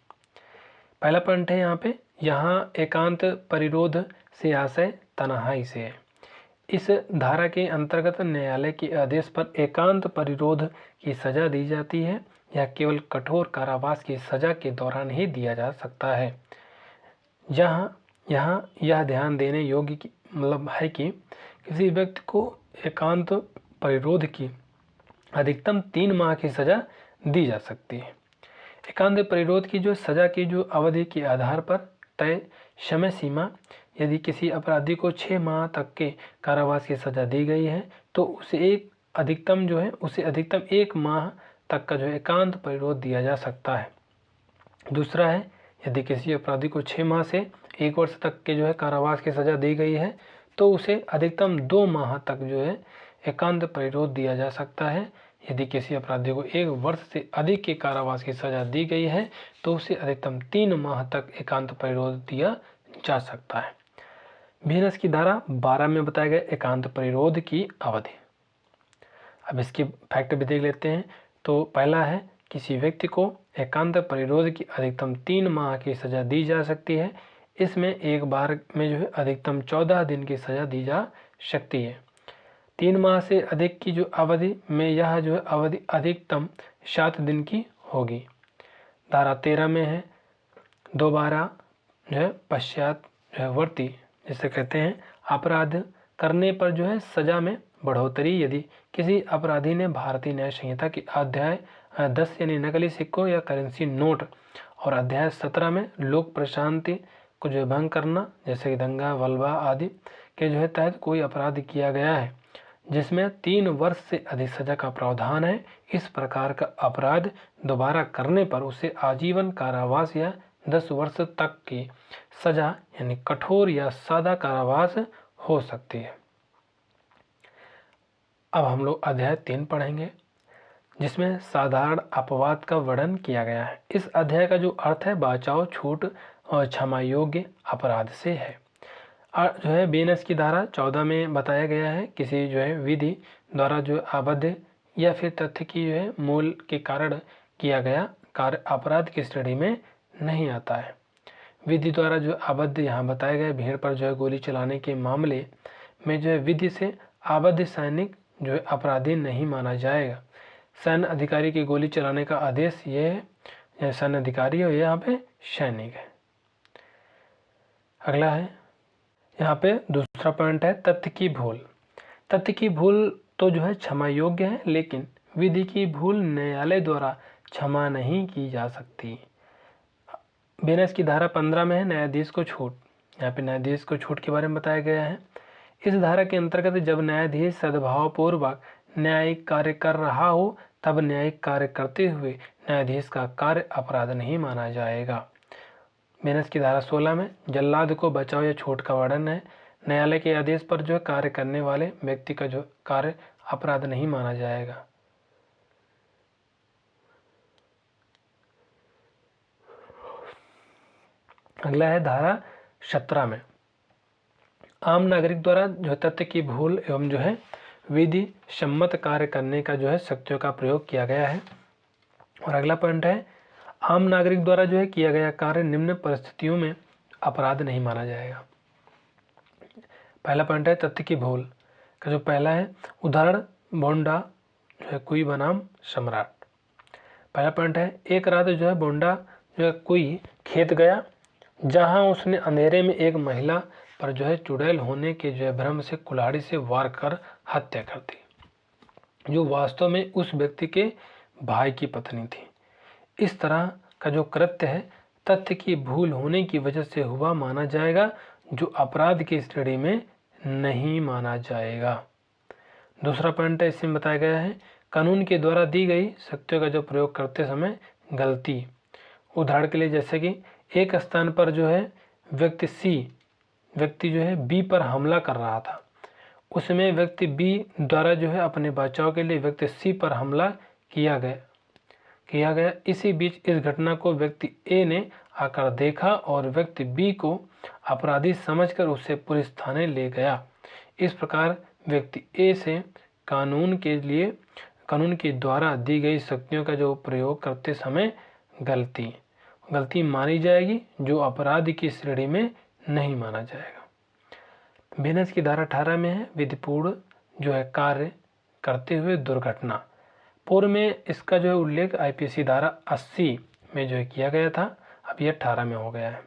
पहला पॉइंट है यहाँ एकांत परिरोध से आशय तन्हाई से है। इस धारा के अंतर्गत न्यायालय के आदेश पर एकांत परिरोध की सजा दी जाती है या केवल कठोर कारावास की सजा के दौरान ही दिया जा सकता है। यहाँ यह ध्यान देने योग्य मतलब है कि किसी व्यक्ति को एकांत परिरोध की अधिकतम 3 माह की सजा दी जा सकती है। एकांत परिरोध की जो सजा की जो अवधि के आधार पर तय समय सीमा, यदि किसी अपराधी को 6 माह तक के कारावास की सजा दी गई है तो उसे अधिकतम 1 माह तक का जो एकांत परिरोध दिया जा सकता है। दूसरा है, यदि किसी अपराधी को 6 माह से 1 वर्ष तक के जो है कारावास की सजा दी गई है तो उसे अधिकतम 2 माह तक जो है एकांत परिरोध दिया जा सकता है। यदि किसी अपराधी को 1 वर्ष से अधिक के कारावास की सजा दी गई है तो उसे अधिकतम 3 माह तक एकांत परिरोध दिया जा सकता है। बीएनएस की धारा 12 में बताया गया एकांत परिरोध की अवधि। अब इसके फैक्ट भी देख लेते हैं। तो पहला है, किसी व्यक्ति को एकांत परिरोध की अधिकतम 3 माह की सजा दी जा सकती है। इसमें एक बार में जो है अधिकतम 14 दिन की सजा दी जा सकती है। 3 माह से अधिक की जो अवधि में यह जो है अवधि अधिकतम 7 दिन की होगी। धारा 13 में है, दोबारा जो है पश्चातवर्ती जिसे कहते हैं अपराध करने पर जो है सजा में बढ़ोतरी। यदि किसी अपराधी ने भारतीय न्याय संहिता की अध्याय 10 यानी नकली सिक्कों या करेंसी नोट और अध्याय 17 में लोक प्रशांति को जो भंग करना जैसे कि दंगा वल्वा आदि के जो है तहत कोई अपराध किया गया है जिसमें 3 वर्ष से अधिक सजा का प्रावधान है, इस प्रकार का अपराध दोबारा करने पर उसे आजीवन कारावास या 10 वर्ष तक की सजा यानी कठोर या सादा कारावास हो सकती है। अब हम लोग अध्याय 3 पढ़ेंगे। जिसमें साधारण अपवाद का वर्णन किया गया है। इस अध्याय का जो अर्थ है बचाव, छूट और क्षमा योग्य अपराध से है। जो है बीएनएस की धारा 14 में बताया गया है किसी जो है विधि द्वारा जो आबद्ध या फिर तथ्य की जो है मूल के कारण किया गया कार्य अपराध की श्रेणी में नहीं आता है। विधि द्वारा जो आबद्ध यहाँ बताया गया भीड़ पर जो है गोली चलाने के मामले में जो है विधि से आबद्ध सैनिक जो है अपराधी नहीं माना जाएगा। सैन्य अधिकारी की गोली चलाने का आदेश ये है, सैन्य अधिकारी और यहाँ पे सैनिक है। अगला है यहाँ पे दूसरा पॉइंट है तथ्य की भूल। तथ्य की भूल तो जो है क्षमा योग्य है, लेकिन विधि की भूल न्यायालय द्वारा क्षमा नहीं की जा सकती। बीएनएस की धारा 15 में है न्यायाधीश को छूट। यहाँ पे न्यायाधीश को छूट के बारे में बताया गया है। इस धारा के अंतर्गत जब न्यायाधीश सद्भावपूर्वक न्यायिक कार्य कर रहा हो तब न्यायिक कार्य करते हुए न्यायाधीश का कार्य अपराध नहीं माना जाएगा। बीएनएस की धारा 16 में जल्लाद को बचाव या छूट का वर्णन है। न्यायालय के आदेश पर जो कार्य करने वाले व्यक्ति का जो कार्य अपराध नहीं माना जाएगा। अगला है धारा 17 में आम नागरिक द्वारा जो तथ्य की भूल एवं जो है विधि सम्मत कार्य करने का जो है शक्तियों का प्रयोग किया गया है। और अगला पॉइंट है आम नागरिक द्वारा जो है किया गया कार्य निम्न परिस्थितियों में अपराध नहीं माना जाएगा। पहला पॉइंट है तथ्य की भूल का जो पहला है उदाहरण बोंडा जो है कुई बनाम सम्राट। पहला पॉइंट है एक रात जो है बोंडा जो है कुई खेत गया जहां उसने अंधेरे में एक महिला पर जो है चुड़ैल होने के जो है भ्रम से कुल्हाड़ी से वार कर हत्या कर दी, जो वास्तव में उस व्यक्ति के भाई की पत्नी थी। इस तरह का जो कृत्य है तथ्य की भूल होने की वजह से हुआ माना जाएगा, जो अपराध की श्रेणी में नहीं माना जाएगा। दूसरा पॉइंट है इसमें बताया गया है कानून के द्वारा दी गई शक्तियों का जो प्रयोग करते समय गलती। उदाहरण के लिए जैसे कि एक स्थान पर जो है व्यक्ति जो है बी पर हमला कर रहा था, उसमें व्यक्ति बी द्वारा जो है अपने बचाव के लिए व्यक्ति सी पर हमला किया गया। इसी बीच इस घटना को व्यक्ति ए ने आकर देखा और व्यक्ति बी को अपराधी समझकर उसे पुलिस थाने ले गया। इस प्रकार व्यक्ति ए से कानून के द्वारा दी गई शक्तियों का जो प्रयोग करते समय गलती मानी जाएगी, जो अपराध की श्रेणी में नहीं माना जाएगा। बीएनएस की धारा 18 में है विधिपूर्ण जो है कार्य करते हुए दुर्घटना। पूर्व में इसका जो है उल्लेख आईपीसी धारा 80 में जो है किया गया था, अब यह 18 में हो गया है।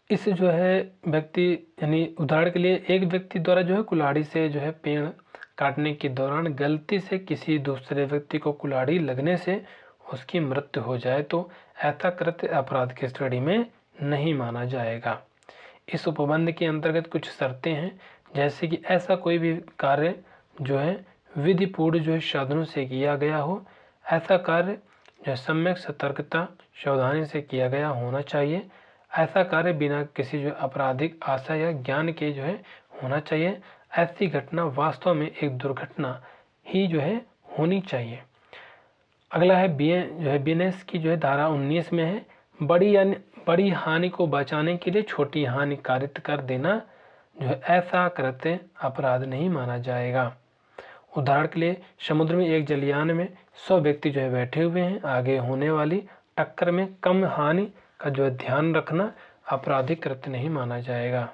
इस जो है व्यक्ति यानी उदाहरण के लिए एक व्यक्ति द्वारा जो है कुल्हाड़ी से जो है पेड़ काटने के दौरान गलती से किसी दूसरे व्यक्ति को कुल्हाड़ी लगने से उसकी मृत्यु हो जाए तो ऐसा कृत्य अपराध की श्रेणी में नहीं माना जाएगा। इस उपबंध के अंतर्गत कुछ शर्तें हैं, जैसे कि ऐसा कोई भी कार्य जो है विधिपूर्ण जो है साधनों से किया गया हो, ऐसा कार्य जो है सम्यक सतर्कता सावधानी से किया गया होना चाहिए, ऐसा कार्य बिना किसी जो आपराधिक आशा या ज्ञान के जो है होना चाहिए, ऐसी घटना वास्तव में एक दुर्घटना ही जो है होनी चाहिए। अगला है बीएनएस की जो है धारा 19 में है बड़ी हानि को बचाने के लिए छोटी हानि कारित कर देना जो है ऐसा कृत्य अपराध नहीं माना जाएगा। उदाहरण के लिए समुद्र में एक जलयान में 100 व्यक्ति जो है बैठे हुए हैं, आगे होने वाली टक्कर में कम हानि का जो है ध्यान रखना आपराधिक कृत्य नहीं माना जाएगा।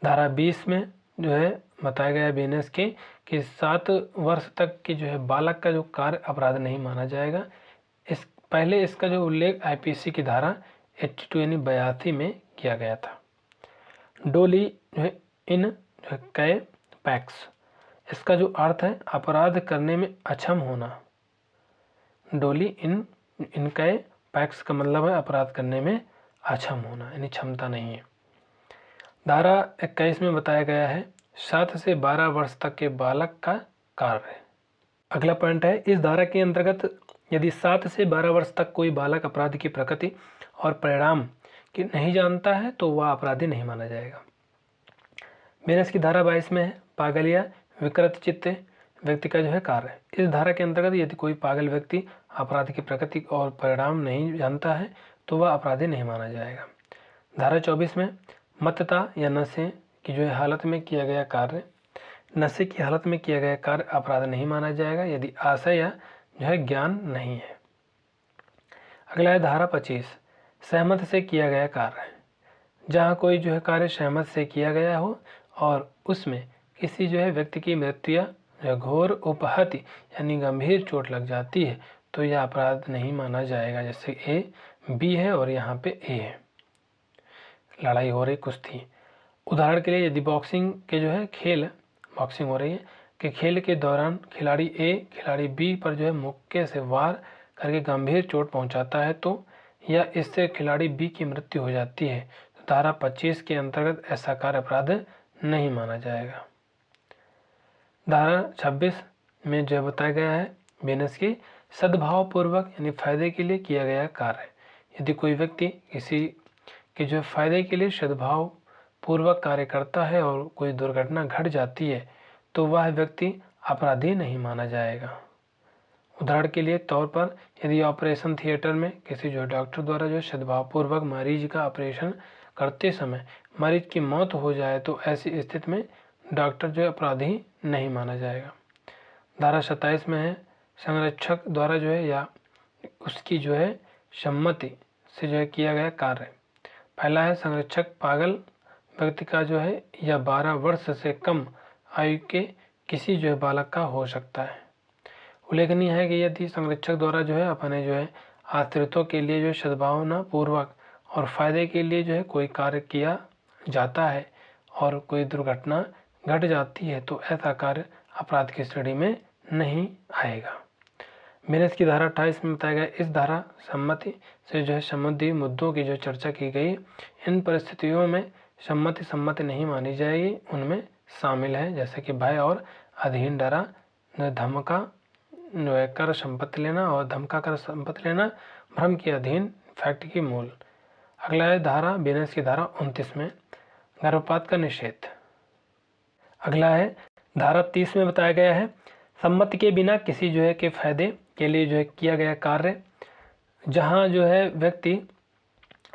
धारा 20 में जो है बताया गया बीएनएस के कि 7 वर्ष तक की जो है बालक का जो कार्य अपराध नहीं माना जाएगा। पहले इसका जो उल्लेख आईपीसी की धारा 82 यानी 82 में किया गया था। डोली जो है इन जो है कै पैक्स, इसका जो अर्थ है अपराध करने में अक्षम होना। डोली इन कै पैक्स का मतलब है अपराध करने में अक्षम होना, यानी क्षमता नहीं है। धारा 21 में बताया गया है 7 से 12 वर्ष तक के बालक का कार्य। अगला पॉइंट है इस धारा के अंतर्गत यदि 7 से 12 वर्ष तक कोई बालक अपराध की प्रकृति और परिणाम की नहीं जानता है तो वह अपराधी नहीं माना जाएगा। बीएनएस की धारा 22 में है पागल या विकृत चित्त व्यक्ति का जो है कार्य। इस धारा के अंतर्गत यदि कोई पागल व्यक्ति अपराध की प्रकृति और परिणाम नहीं जानता है तो वह अपराधी नहीं माना जाएगा। धारा 24 में मत्तता या नशे की जो है हालत में किया गया कार्य, नशे की हालत में किया गया कार्य अपराध नहीं माना जाएगा यदि आशय या जो है ज्ञान नहीं है। अगला है धारा 25, सहमत से किया गया कार्य। जहाँ कोई जो है कार्य सहमत से किया गया हो और उसमें किसी जो है व्यक्ति की मृत्यु या घोर उपहति यानी गंभीर चोट लग जाती है तो यह अपराध नहीं माना जाएगा। जैसे ए बी है और यहाँ पे ए है, लड़ाई हो रही, कुश्ती। उदाहरण के लिए यदि बॉक्सिंग के जो है खेल, बॉक्सिंग हो रही है कि खेल के दौरान खिलाड़ी ए खिलाड़ी बी पर जो है मुक्के से वार करके गंभीर चोट पहुंचाता है तो या इससे खिलाड़ी बी की मृत्यु हो जाती है तो धारा 25 के अंतर्गत ऐसा कार्य अपराध नहीं माना जाएगा। धारा 26 में जो बताया गया है बिजनेस की सद्भाव पूर्वक यानी फायदे के लिए किया गया कार्य। यदि कोई व्यक्ति किसी के जो फायदे के लिए सद्भाव पूर्वक कार्य करता है और कोई दुर्घटना घट जाती है तो वह व्यक्ति अपराधी नहीं माना जाएगा। उदाहरण के लिए तौर पर यदि ऑपरेशन थिएटर में किसी जो डॉक्टर द्वारा जो सद्भावपूर्वक मरीज का ऑपरेशन करते समय मरीज की मौत हो जाए तो ऐसी स्थिति में डॉक्टर जो अपराधी नहीं माना जाएगा। धारा 27 में है संरक्षक द्वारा जो है या उसकी जो है सम्मति से जो है किया गया कार्य। पहला है संरक्षक पागल व्यक्ति का जो है या 12 वर्ष से कम आयु के किसी जो है बालक का हो सकता है। उल्लेखनीय है कि यदि संरक्षक द्वारा जो है अपने जो है आश्रितों के लिए जो सद्भावना पूर्वक और फायदे के लिए जो है कोई कार्य किया जाता है और कोई दुर्घटना घट जाती है तो ऐसा कार्य अपराध की श्रेणी में नहीं आएगा। बिजनेस की धारा 28 में बताया गया इस धारा सम्मति से जो है संबंधी मुद्दों की जो चर्चा की गई, इन परिस्थितियों में सम्मति नहीं मानी जाएगी। उनमें शामिल है जैसे कि भय और अधीन, डरा, धमका कर संपत्ति लेना और धमका कर संपत्ति लेना, भ्रम के अधीन, फैक्ट की मूल। अगला है धारा बिजनेस की धारा 29 में गर्भपात का निषेध। अगला है धारा 30 में बताया गया है सम्मति के बिना किसी जो है के फायदे के लिए जो है किया गया कार्य। जहाँ जो है व्यक्ति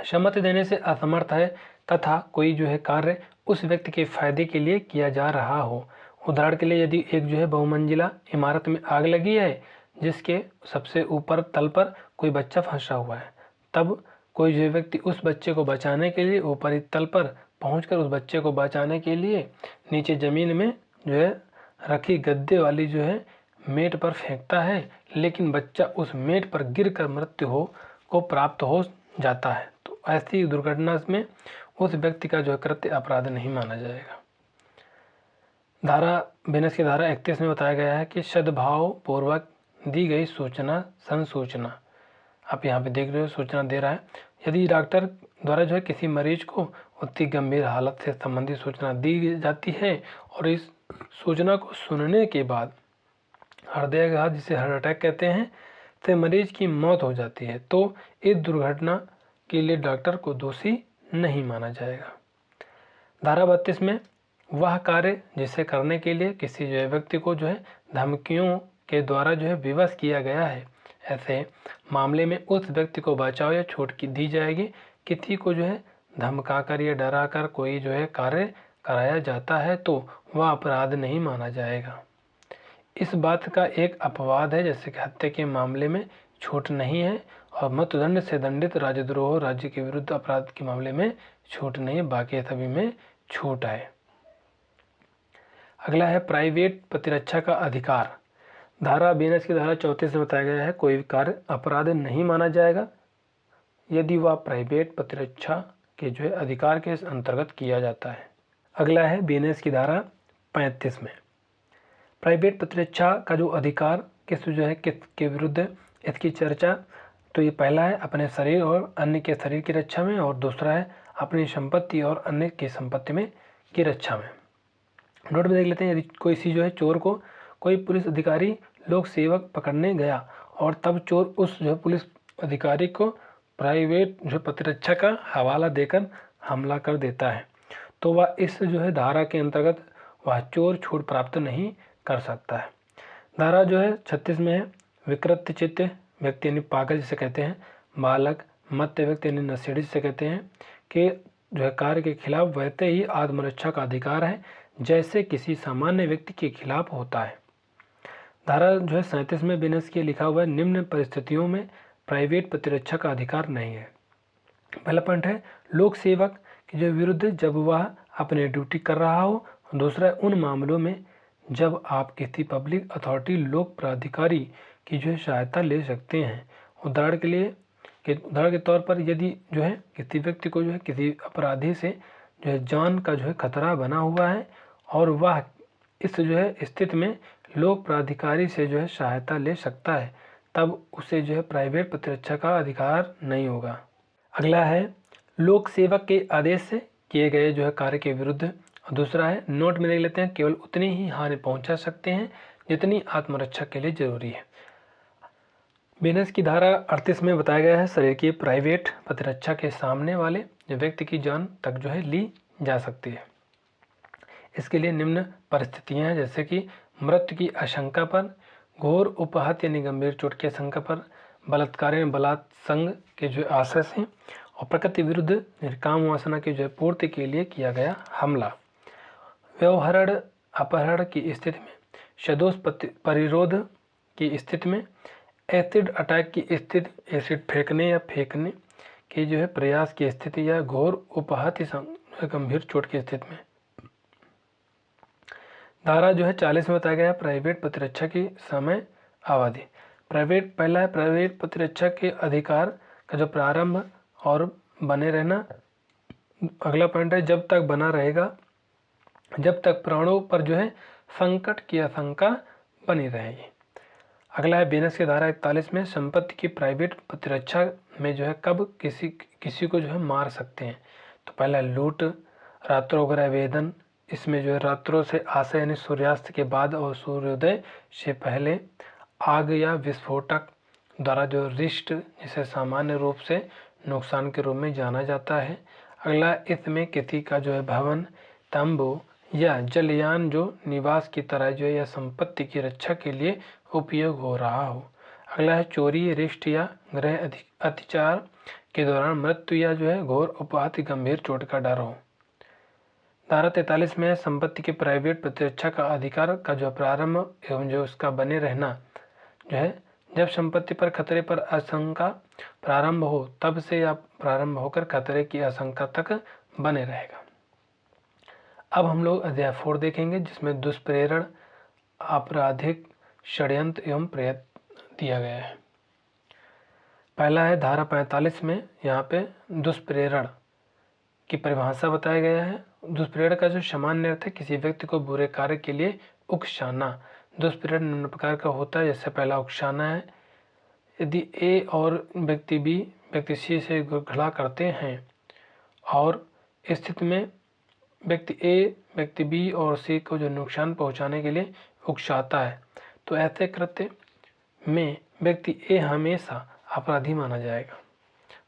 सम्मति देने से असमर्थ है तथा कोई जो है कार्य उस व्यक्ति के फायदे के लिए किया जा रहा हो। उदाहरण के लिए यदि एक जो है बहुमंजिला इमारत में आग लगी है जिसके सबसे ऊपर तल पर कोई बच्चा फंसा हुआ है, तब कोई जो व्यक्ति उस बच्चे को बचाने के लिए ऊपरी तल पर पहुंचकर उस बच्चे को बचाने के लिए नीचे ज़मीन में जो है रखी गद्दे वाली जो है मेट पर फेंकता है, लेकिन बच्चा उस मेट पर गिरकर मृत्यु को प्राप्त हो जाता है तो ऐसी दुर्घटना में उस व्यक्ति का जो कृत्य अपराध नहीं माना जाएगा। धारा बिजनेस की धारा 31 में बताया गया है कि सद्भाव पूर्वक दी गई सूचना संसूचना। आप यहाँ पे देख रहे हो सूचना दे रहा है। यदि डॉक्टर द्वारा जो है किसी मरीज को अति गंभीर हालत से संबंधित सूचना दी जाती है और इस सूचना को सुनने के बाद हृदयाघात जिसे हार्ट अटैक कहते हैं से मरीज की मौत हो जाती है तो इस दुर्घटना के लिए डॉक्टर को दोषी नहीं माना जाएगा। धारा 32 में वह कार्य जिसे करने के लिए किसी जो है व्यक्ति को जो है धमकियों के द्वारा जो है विवश किया गया है, ऐसे मामले में उस व्यक्ति को बचाव या छूट की दी जाएगी। किसी को जो है धमकाकर या डराकर कोई जो है कार्य कराया जाता है तो वह अपराध नहीं माना जाएगा। इस बात का एक अपवाद है जैसे कि हत्या के मामले में छूट नहीं है और मृत्युदंड से दंडित राजद्रोह राज्य के विरुद्ध अपराध के मामले में छूट नहीं है, बाकी सभी में छूट है। अगला है प्राइवेट प्रतिरक्षा का अधिकार। धारा बिजनेस की धारा 34 में बताया गया है कोई कार्य अपराध नहीं माना जाएगा यदि वह प्राइवेट प्रतिरक्षा के जो है अधिकार के अंतर्गत किया जाता है। अगला है बिजनेस की धारा 35 में प्राइवेट प्रतिरक्षा का जो अधिकार किस जो है किसके विरुद्ध इसकी चर्चा। तो ये पहला है अपने शरीर और अन्य के शरीर की रक्षा में और दूसरा है अपनी संपत्ति और अन्य की संपत्ति में की रक्षा में। नोट में देख लेते हैं यदि कोई सी जो है चोर को कोई पुलिस अधिकारी लोक सेवक पकड़ने गया और तब चोर उस जो है पुलिस अधिकारी को प्राइवेट जो प्रतिरक्षा का हवाला देकर हमला कर देता है तो वह इस जो है धारा के अंतर्गत वह चोर छूट प्राप्त नहीं कर सकता है। धारा जो है 36 में है, विकृत चित्त व्यक्ति यानी पागल जिसे कहते हैं, बालक, मत्य व्यक्ति यानी नशेड़ी जिसे कहते हैं, कि जो है कार्य के खिलाफ वैसे ही आत्मरक्षा का अधिकार है जैसे किसी सामान्य व्यक्ति के खिलाफ होता है। धारा जो है 37 में बिनस के लिखा हुआ है, निम्न परिस्थितियों में प्राइवेट प्रतिरक्षा का अधिकार नहीं है। पहला पॉइंट है लोक सेवक के जो विरुद्ध जब वह अपनी ड्यूटी कर रहा हो। दूसरा है उन मामलों में जब आप किसी पब्लिक अथॉरिटी लोक प्राधिकारी की जो है सहायता ले सकते हैं। उदाहरण के तौर पर यदि जो है किसी व्यक्ति को जो है किसी अपराधी से जो है जान का जो है खतरा बना हुआ है और वह इस जो है स्थिति में लोक प्राधिकारी से जो है सहायता ले सकता है, तब उसे जो है प्राइवेट प्रतिरक्षा का अधिकार नहीं होगा। अगला है लोक सेवक के आदेश से किए गए जो है कार्य के विरुद्ध। और दूसरा है नोट में देख लेते हैं, केवल उतनी ही हानि पहुंचा सकते हैं जितनी आत्मरक्षा के लिए जरूरी है। बिनस की धारा 38 में बताया गया है शरीर की प्राइवेट प्रतिरक्षा के सामने वाले जो व्यक्ति की जान तक जो है ली जा सकती है। इसके लिए निम्न परिस्थितियां हैं, जैसे कि मृत्यु की आशंका पर, घोर उपहत यानी गंभीर चोट की आशंका पर, बलात्कार बलात्संग के जो आशय से, और प्रकृति विरुद्ध काम वासना की जो है पूर्ति के लिए किया गया हमला। व्यवहरण अपहरण की स्थिति में, सदोष परिरोध की स्थिति में, एसिड अटैक की स्थिति, एसिड फेंकने या फेंकने के जो है प्रयास की स्थिति, या घोर उपहत गंभीर चोट की स्थिति में। धारा जो है 40 में बताया गया प्राइवेट प्रतिरक्षा की समय अवधि। पहला है प्राइवेट प्रतिरक्षा के अधिकार का जो प्रारंभ और बने रहना। अगला पॉइंट है जब तक बना रहेगा, जब तक प्राणों पर जो है संकट की आशंका बनी रहेगी। अगला है बिनस की धारा 41 में संपत्ति की प्राइवेट प्रतिरक्षा में जो है कब किसी को जो है मार सकते हैं। तो पहला लूट, रात्रोग्रह वेदन, इसमें जो है रात्रों से आशय यानी सूर्यास्त के बाद और सूर्योदय से पहले, आग या विस्फोटक द्वारा जो रिष्ट, जिसे सामान्य रूप से नुकसान के रूप में जाना जाता है। अगला इसमें किसी का जो है भवन, तंबू या जलयान जो निवास की तरह जो है या संपत्ति की रक्षा के लिए उपयोग हो रहा हो। अगला है चोरी, रिष्ट या गृह अत्याचार के दौरान मृत्यु या जो है घोर उपहत गंभीर चोट का डर हो। धारा 43 में संपत्ति के प्राइवेट प्रतिरक्षा का अधिकार का जो प्रारंभ एवं जो उसका बने रहना जो है, जब संपत्ति पर खतरे पर आशंका प्रारंभ हो तब से या प्रारंभ होकर खतरे की आशंका तक बने रहेगा। अब हम लोग अध्याय 4 देखेंगे, जिसमें दुष्प्रेरण, आपराधिक षड्यंत्र एवं प्रयत्न दिया गया है। पहला है धारा 45 में, यहाँ पे दुष्प्रेरण की परिभाषा बताया गया है। दुष्प्रेरण का जो सामान्य अर्थ है किसी व्यक्ति को बुरे कार्य के लिए उकसाना। दुष्प्रेरण निम्न प्रकार का होता है, जैसे पहला उकसाना है, यदि ए और व्यक्ति बी व्यक्ति सी से घृणा करते हैं और स्थिति में व्यक्ति ए व्यक्ति बी और सी को जो नुकसान पहुंचाने के लिए उकसाता है, तो ऐसे कृत्य में व्यक्ति ए हमेशा अपराधी माना जाएगा,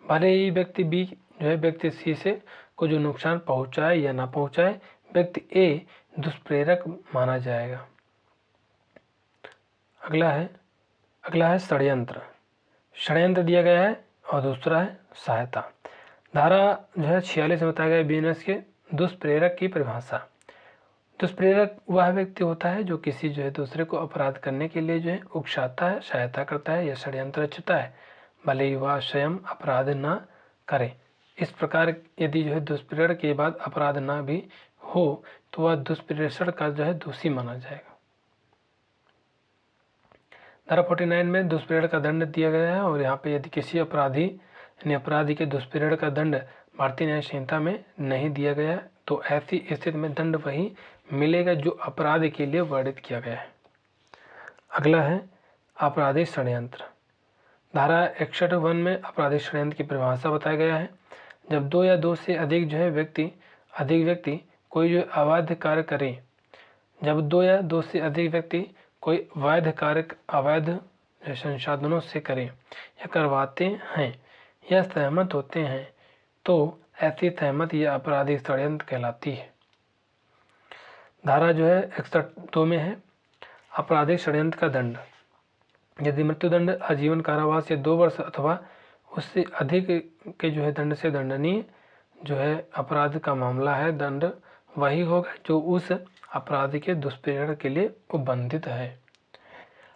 भले ही व्यक्ति बी जो है व्यक्ति सी से को जो नुकसान पहुंचाए या ना पहुंचाए, व्यक्ति ए दुष्प्रेरक माना जाएगा। अगला है षड्यंत्र। षड्यंत्र दिया गया है और दूसरा है सहायता। धारा जो है 46 में बताया गया बीनस के दुष्प्रेरक की परिभाषा। दुष्प्रेरक वह व्यक्ति होता है जो किसी जो है दूसरे को अपराध करने के लिए जो है उकसाता है, सहायता करता है या षड्यंत्र रचता है, भले ही वह स्वयं अपराध न करे। इस प्रकार यदि जो है दुष्प्रेरण के बाद अपराध ना भी हो तो वह दुष्प्रेषण का जो है दोषी माना जाएगा। धारा 49 में दुष्प्रेरण का दंड दिया गया है और यहाँ पे यदि किसी अपराधी के दुष्प्रेरण का दंड भारतीय न्याय संहिता में नहीं दिया गया तो ऐसी स्थिति में दंड वही मिलेगा जो अपराध के लिए वर्णित किया गया है। अगला है आपराधिक षड्यंत्र। धारा 61 में आपराधिक षड्यंत्र की परिभाषा बताया गया है। जब दो या दो से अधिक जो है व्यक्ति कोई जो अवैध कार्य करें, जब दो या दो से अधिक व्यक्ति कोई वैध कार्य अवैध संसाधनों से करें या करवाते हैं या सहमत होते हैं तो ऐसी सहमति या आपराधिक षड्यंत्र कहलाती है। धारा जो है 61(2) में है आपराधिक षड्यंत्र का दंड। यदि मृत्युदंड, आजीवन कारावास या 2 वर्ष अथवा उससे अधिक के जो है दंड से दंडनीय जो है अपराध का मामला है, दंड वही होगा जो उस अपराध के दुष्प्रेरण के लिए उपबंधित है।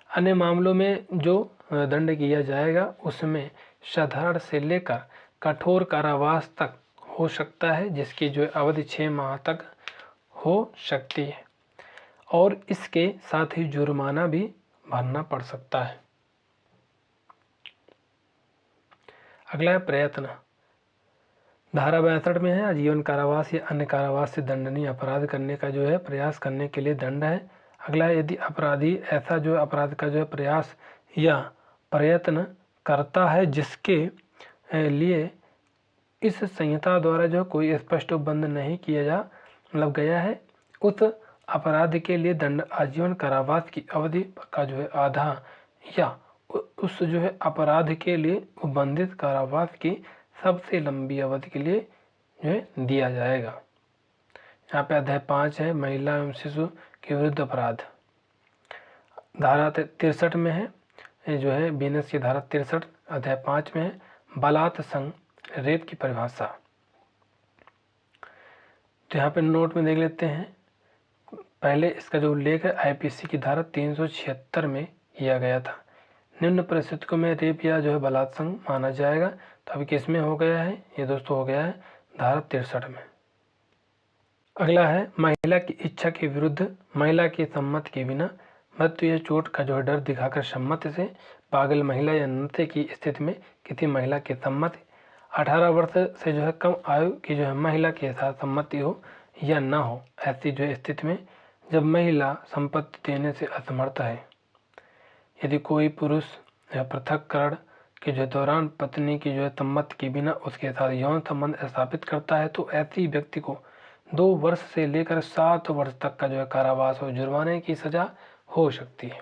अन्य मामलों में जो दंड किया जाएगा उसमें साधारण से लेकर कठोर कारावास तक हो सकता है, जिसकी जो अवधि 6 माह तक हो सकती है और इसके साथ ही जुर्माना भी भरना पड़ सकता है। अगला है प्रयत्न। धारा 62 में है आजीवन कारावास या अन्य कारावास से दंडनीय अपराध करने का जो है प्रयास करने के लिए दंड है। अगला है यदि अपराधी ऐसा जो अपराध का जो है प्रयास या प्रयत्न करता है जिसके लिए इस संहिता द्वारा जो कोई स्पष्ट उपबंध नहीं किया गया है, उस अपराध के लिए दंड आजीवन कारावास की अवधि का जो है आधा या उस जो है अपराध के लिए उपबंधित कारावास की सबसे लंबी अवधि के लिए जो है दिया जाएगा। यहाँ पे अध्याय 5 है महिला एवं शिशु के विरुद्ध अपराध। धारा 63 में है जो है बीएनएस की धारा 63 अध्याय 5 में है बलात् संग रेप की परिभाषा। तो यहाँ पे नोट में देख लेते हैं। पहले इसका जो उल्लेख है आईपीसी की धारा 376 में किया गया था। निम्न परिस्थितियों में रेप या जो है बलात् संग माना जाएगा। तो अभी किस में हो गया है ये दोस्तों? हो गया है धारा 63 में। अगला है महिला की इच्छा के विरुद्ध महिला की सम्मति के बिना मृत्यु या चोट का जो है डर दिखाकर सम्मति से पागल महिला या नृत्य की स्थिति में किसी महिला की सम्मति 18 वर्ष से जो है कम आयु की जो है महिला के साथ सम्मति हो या न हो, ऐसी जो है स्थिति में जब महिला संपत्ति देने से असमर्थ है। यदि कोई पुरुष या पृथककरण के जो दौरान पत्नी की जो है सम्मति के बिना उसके साथ यौन संबंध स्थापित करता है तो ऐसी व्यक्ति को 2 वर्ष से लेकर 7 वर्ष तक का जो है कारावास और जुर्माने की सजा हो सकती है।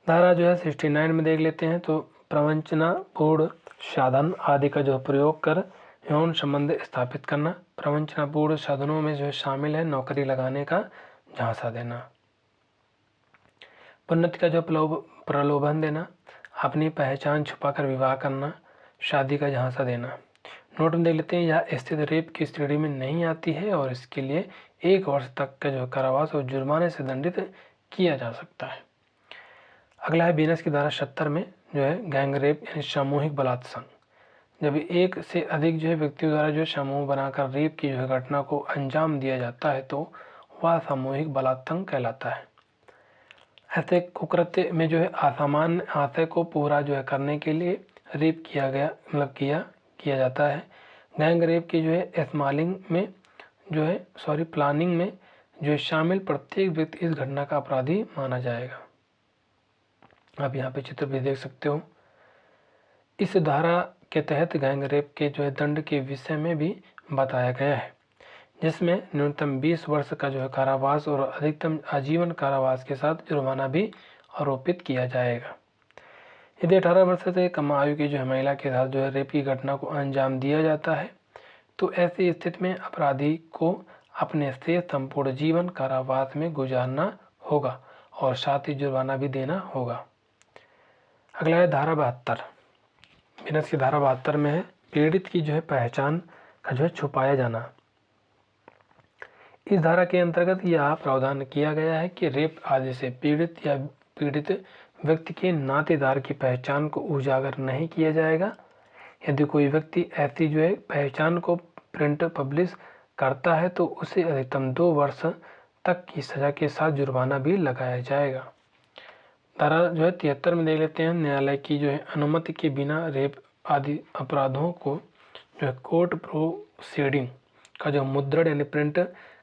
धारा जो है 69 में देख लेते हैं। तो प्रवंचनापूर्ण साधन आदि का जो प्रयोग कर यौन संबंध स्थापित करना। प्रवंचनापूर्ण साधनों में जो है शामिल है नौकरी लगाने का झांसा देना, उन्नति का जो प्रलोभन देना, अपनी पहचान छुपाकर विवाह करना, शादी का झांसा देना। नोट में देख लेते हैं यह स्थिति रेप की श्रेणी में नहीं आती है और इसके लिए 1 वर्ष तक का जो कारावास और जुर्माने से दंडित किया जा सकता है। अगला है बीएनएस की धारा 70 में जो है गैंग रेप यानी सामूहिक बलात्संग। जब एक से अधिक जो है व्यक्तियों द्वारा जो समूह बनाकर रेप की जो है घटना को अंजाम दिया जाता है तो वह सामूहिक बलात्संग कहलाता है। ऐसे कुकृत्य में जो है असामान्य आशय को पूरा जो है करने के लिए रेप किया जाता है। गैंग रेप की जो है स्मॉलिंग में जो है प्लानिंग में जो है शामिल प्रत्येक व्यक्ति इस घटना का अपराधी माना जाएगा। आप यहाँ पे चित्र भी देख सकते हो। इस धारा के तहत गैंग रेप के जो है दंड के विषय में भी बताया गया है, जिसमें न्यूनतम 20 वर्ष का जो है कारावास और अधिकतम आजीवन कारावास के साथ जुर्माना भी आरोपित किया जाएगा। यदि 18 वर्ष से कम आयु की जो है महिला के साथ जो है रेप की घटना को अंजाम दिया जाता है तो ऐसी स्थिति में अपराधी को अपने से संपूर्ण जीवन कारावास में गुजारना होगा और साथ ही जुर्माना भी देना होगा। अगला है धारा 72। बीएनएस की धारा 72 में है पीड़ित की जो है पहचान का जो है छुपाया जाना। इस धारा के अंतर्गत यह प्रावधान किया गया है कि रेप आदि से पीड़ित या पीड़ित व्यक्ति के नातेदार की पहचान को उजागर नहीं किया जाएगा। यदि कोई व्यक्ति ऐसी जो है पहचान को प्रिंट पब्लिश करता है तो उसे अधिकतम 2 वर्ष तक की सजा के साथ जुर्माना भी लगाया जाएगा। धारा जो है 73 में देख लेते हैं। न्यायालय की जो है अनुमति के बिना रेप आदि अपराधों को जो है कोर्ट प्रोसीडिंग का जो मुद्रण यानी प्रिंट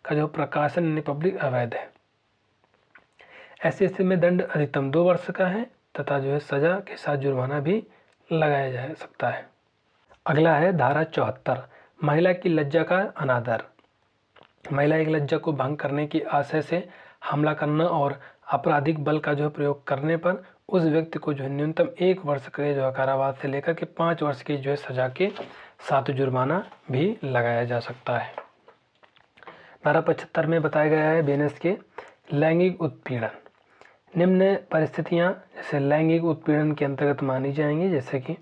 का जो प्रकाशन यानी पब्लिक अवैध है। ऐसी स्थिति में दंड अधिकतम 2 वर्ष का है तथा जो है सजा के साथ जुर्माना भी लगाया जा सकता है। अगला है धारा 74 महिला की लज्जा का अनादर। महिला की लज्जा को भंग करने की आशय से हमला करना और आपराधिक बल का जो प्रयोग करने पर उस व्यक्ति को जो है न्यूनतम 1 वर्ष के जो है कारावास से लेकर के 5 वर्ष की जो है सजा के साथ जुर्माना भी लगाया जा सकता है। धारा 75 में बताया गया है बीएनएस के लैंगिक उत्पीड़न। निम्न परिस्थितियां जैसे लैंगिक उत्पीड़न के अंतर्गत मानी जाएंगी, जैसे कि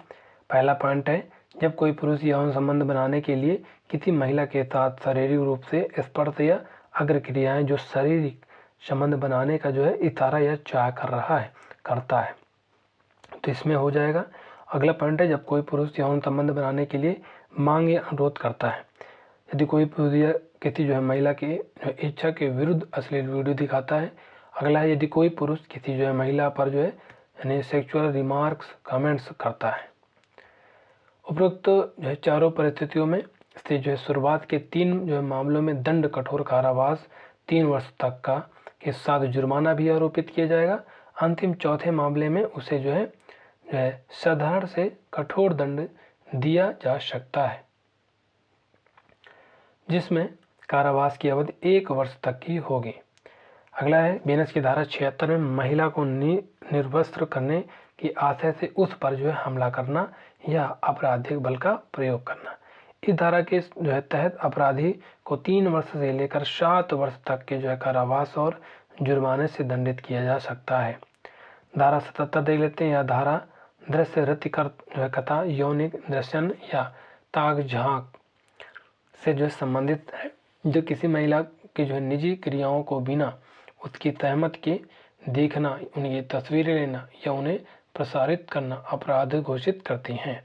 पहला पॉइंट है जब कोई पुरुष यौन संबंध बनाने के लिए किसी महिला के साथ शारीरिक रूप से स्पर्श या अग्र क्रियाएं जो शारीरिक संबंध बनाने का जो है इशारा या चाह करता है, तो इसमें हो जाएगा। अगला पॉइंट है जब कोई पुरुष यौन संबंध बनाने के लिए मांग या अनुरोध करता है, यदि कोई पुरुष या किसी जो है महिला की इच्छा के विरुद्ध अश्लील वीडियो दिखाता है। अगला है यदि कोई पुरुष किसी जो है महिला पर जो है यानी सेक्सुअल रिमार्क्स कमेंट्स करता है। उपरोक्त जो है चारों परिस्थितियों में से जो है शुरुआत के 3 जो है मामलों में दंड कठोर कारावास 3 वर्ष तक का के साथ जुर्माना भी आरोपित किया जाएगा। अंतिम चौथे मामले में उसे जो है साधारण से कठोर दंड दिया जा सकता है, जिसमें कारावास की अवधि 1 वर्ष तक की होगी। अगला है बीएनएस की धारा 76 में महिला को निर्वस्त्र करने की आशय से उस पर जो है हमला करना या आपराधिक बल का प्रयोग करना। इस धारा के जो है तहत अपराधी को 3 वर्ष से लेकर 7 वर्ष तक के जो है कारावास और जुर्माने से दंडित किया जा सकता है। धारा 77 देख लेते हैं। यह धारा दृश्य कथा यौनिक दर्शन या ताक झांक से जो संबंधित है, जो किसी महिला की जो है निजी क्रियाओं को बिना उसकी सहमति के देखना, उनकी तस्वीरें लेना या उन्हें प्रसारित करना अपराध घोषित करती हैं।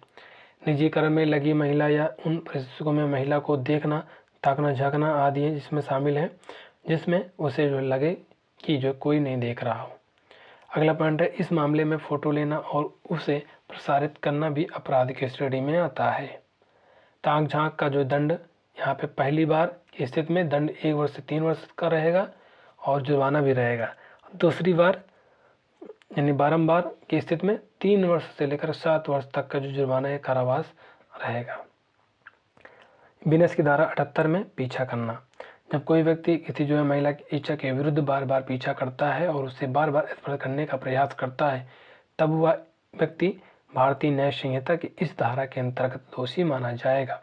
निजी कर्म में लगी महिला या उन परिस्थितियों में महिला को देखना, ताकना, झांकना आदि है जिसमें शामिल है, जिसमें उसे जो लगे कि जो कोई नहीं देख रहा हो। अगला पॉइंट है इस मामले में फोटो लेना और उसे प्रसारित करना भी अपराध की श्रेणी में आता है। ताक झांक का जो दंड यहाँ पे पहली बार की स्थिति में दंड 1 वर्ष से 3 वर्ष का रहेगा और जुर्माना भी रहेगा। दूसरी बार यानी बारंबार की स्थिति में 3 वर्ष से लेकर 7 वर्ष तक का जो जुर्माना या कारावास रहेगा। बीएनएस की धारा 78 में पीछा करना। जब कोई व्यक्ति किसी जो है महिला की इच्छा के विरुद्ध बार बार पीछा करता है और उससे बार बार स्पर्श करने का प्रयास करता है, तब वह व्यक्ति भारतीय न्याय संहिता की इस धारा के अंतर्गत दोषी माना जाएगा।